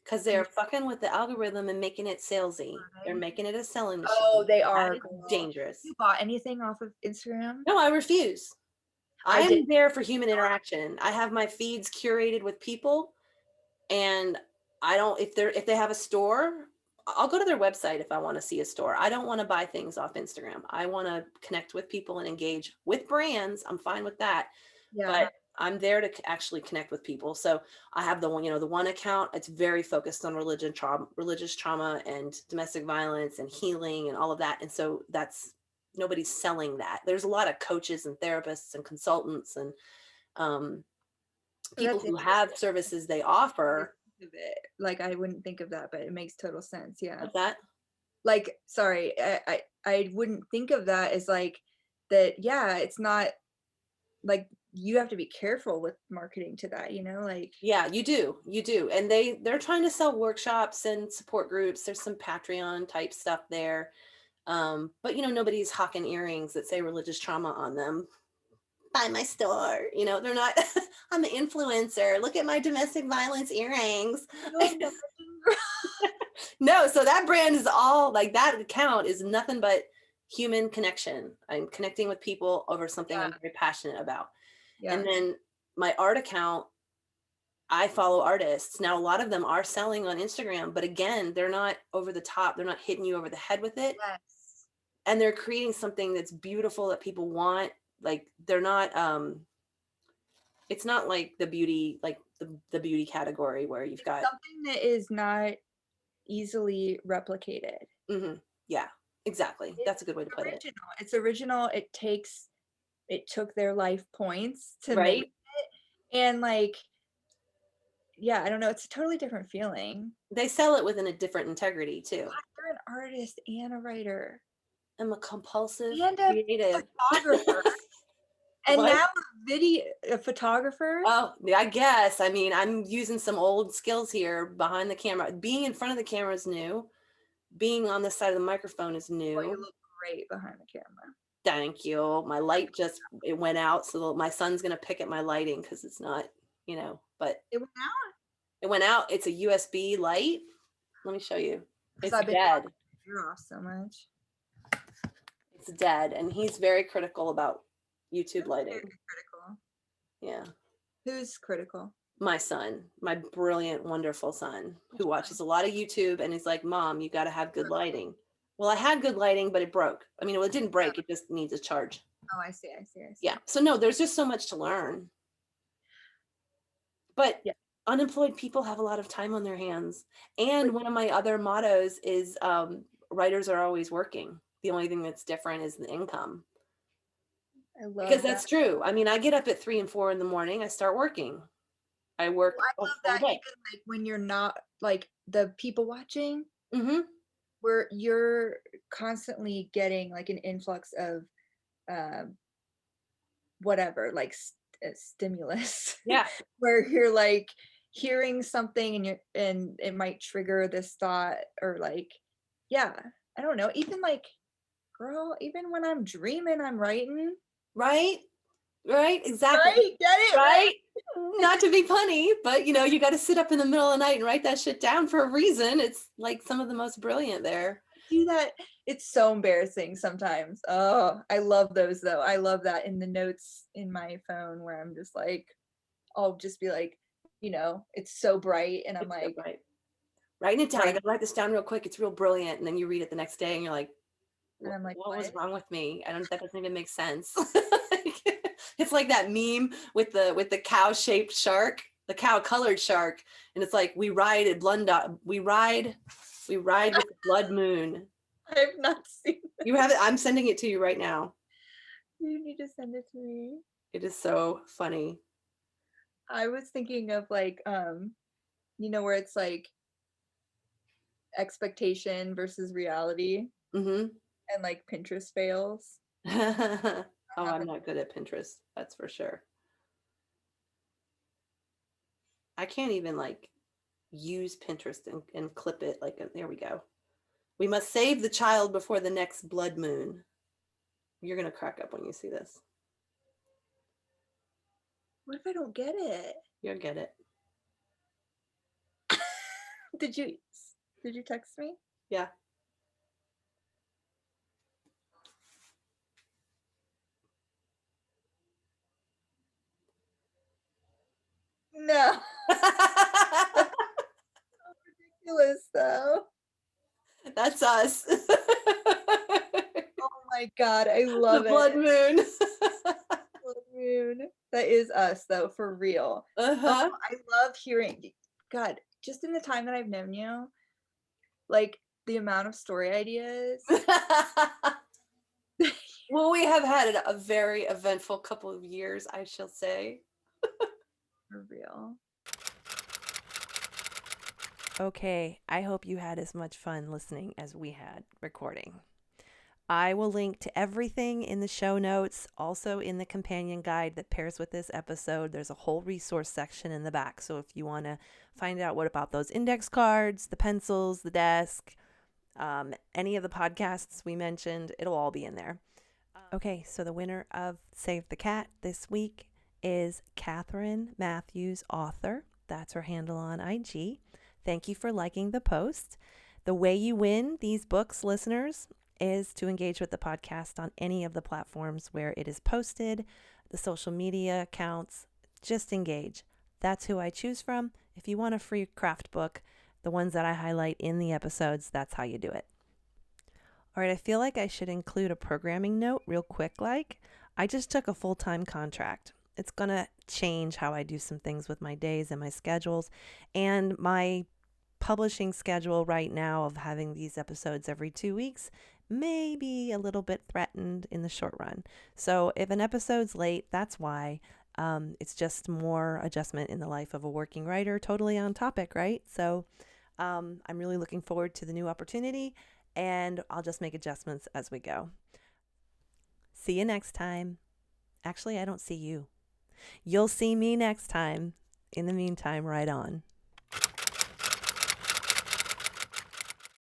because they're fucking with the algorithm and making it salesy. They're making it a selling machine. Oh, they are. Dangerous. You bought anything off of Instagram? No, I refuse. I am there for human interaction. I have my feeds curated with people, and I don't, if they have a store, I'll go to their website if I want to see a store. I don't want to buy things off Instagram. I want to connect with people and engage with brands. I'm fine with that. Yeah. But I'm there to actually connect with people. So I have the one account. It's very focused on religious trauma and domestic violence and healing and all of that. And so nobody's selling that. There's a lot of coaches and therapists and consultants and people who have services they offer. Like I wouldn't think of that, but it makes total sense. Yeah. What's that? Like, sorry, I wouldn't think of that as like that. Yeah, it's not like you have to be careful with marketing to that, like. Yeah, you do. And they're trying to sell workshops and support groups. There's some Patreon type stuff there. But nobody's hawking earrings that say religious trauma on them. Buy my store, they're not. I'm an influencer. Look at my domestic violence earrings. No, so that brand is all like, that account is nothing but human connection. I'm connecting with people over something I'm very passionate about. Yeah. And then my art account, I follow artists. Now, a lot of them are selling on Instagram, but again, they're not over the top. They're not hitting you over the head with it. Yes. And they're creating something that's beautiful that people want. Like they're not, it's not like the beauty, like the beauty category where you've got something that is not easily replicated. Mm-hmm. Yeah, exactly. That's a good way to put it. It's original. It took their life points to make it. And like, yeah, I don't know. It's a totally different feeling. They sell it within a different integrity too. You're an artist and a writer. I'm a compulsive and a creative photographer. And what? Now a photographer. Oh, I guess. I mean, I'm using some old skills here behind the camera. Being in front of the camera is new. Being on the side of the microphone is new. Well, you look great behind the camera. Thank you. My light it went out, so my son's gonna pick at my lighting because it's not, but it went out. It went out. It's a USB light. Let me show you. It's dead. You're off so much. It's dead, and he's very critical about, YouTube lighting. Critical. Yeah. Who's critical? My son, my brilliant, wonderful son, who watches a lot of YouTube, and he's like, Mom, you got to have good lighting. Well, I had good lighting, but it broke. I mean, well, it didn't break. It just needs a charge. Oh, I see. Yeah. So no, there's just so much to learn. But unemployed people have a lot of time on their hands. And one of my other mottos is writers are always working. The only thing that's different is the income. I love because that's true. I mean, I get up at 3 and 4 in the morning. I start working. I work. I love that even like when you're not like the people watching, where you're constantly getting like an influx of whatever, like stimulus. Yeah. Where you're like hearing something and it might trigger this thought, or like, I don't know, even like, girl, even when I'm dreaming, I'm writing. Right, exactly. Right, get it right. Not to be punny, but you got to sit up in the middle of the night and write that shit down for a reason. It's like some of the most brilliant there. Do that. It's so embarrassing sometimes. Oh, I love those though. I love that in the notes in my phone where I'm just like, I'll just be like, it's so bright, and I'm like, so writing it down. I gotta write this down real quick. It's real brilliant, and then you read it the next day, and you're like, and I'm like, what was wrong with me? That doesn't even make sense. It's like that meme with the cow-shaped shark, the cow-colored shark, and it's like we ride with the blood moon. I've not seen that. You have it. I'm sending it to you right now. You need to send it to me. It is so funny. I was thinking of like, where it's like expectation versus reality, and like Pinterest fails. Oh, I'm not good at Pinterest. That's for sure. I can't even like use Pinterest and clip it. Like, there we go. We must save the child before the next blood moon. You're going to crack up when you see this. What if I don't get it? You'll get it. Did you text me? Yeah. No. Ridiculous though. That's us. Oh my God, I love the blood moon. Blood moon. That is us though, for real. I love hearing, God, just in the time that I've known you, like the amount of story ideas. Well, we have had a very eventful couple of years, I shall say. For real. Okay, I hope you had as much fun listening as we had recording. I will link to everything in the show notes, also in the companion guide that pairs with this episode. There's a whole resource section in the back. So if you want to find out what about those index cards, the pencils, the desk, any of the podcasts we mentioned, it'll all be in there. Okay, so the winner of Save the Cat this week is Catherine Matthews Author. That's her handle on IG. Thank you for liking the post. The way you win these books, listeners, is to engage with the podcast on any of the platforms where it is posted, the social media accounts. Just engage. That's who I choose from. If you want a free craft book, the ones that I highlight in the episodes, that's how you do it. All right, I feel like I should include a programming note real quick. I just took a full-time contract. It's going to change how I do some things with my days and my schedules, and my publishing schedule right now of having these episodes every 2 weeks may be a little bit threatened in the short run. So if an episode's late, that's why. It's just more adjustment in the life of a working writer, totally on topic, right? So I'm really looking forward to the new opportunity, and I'll just make adjustments as we go. See you next time. Actually, I don't see you. You'll see me next time. In the meantime, write on.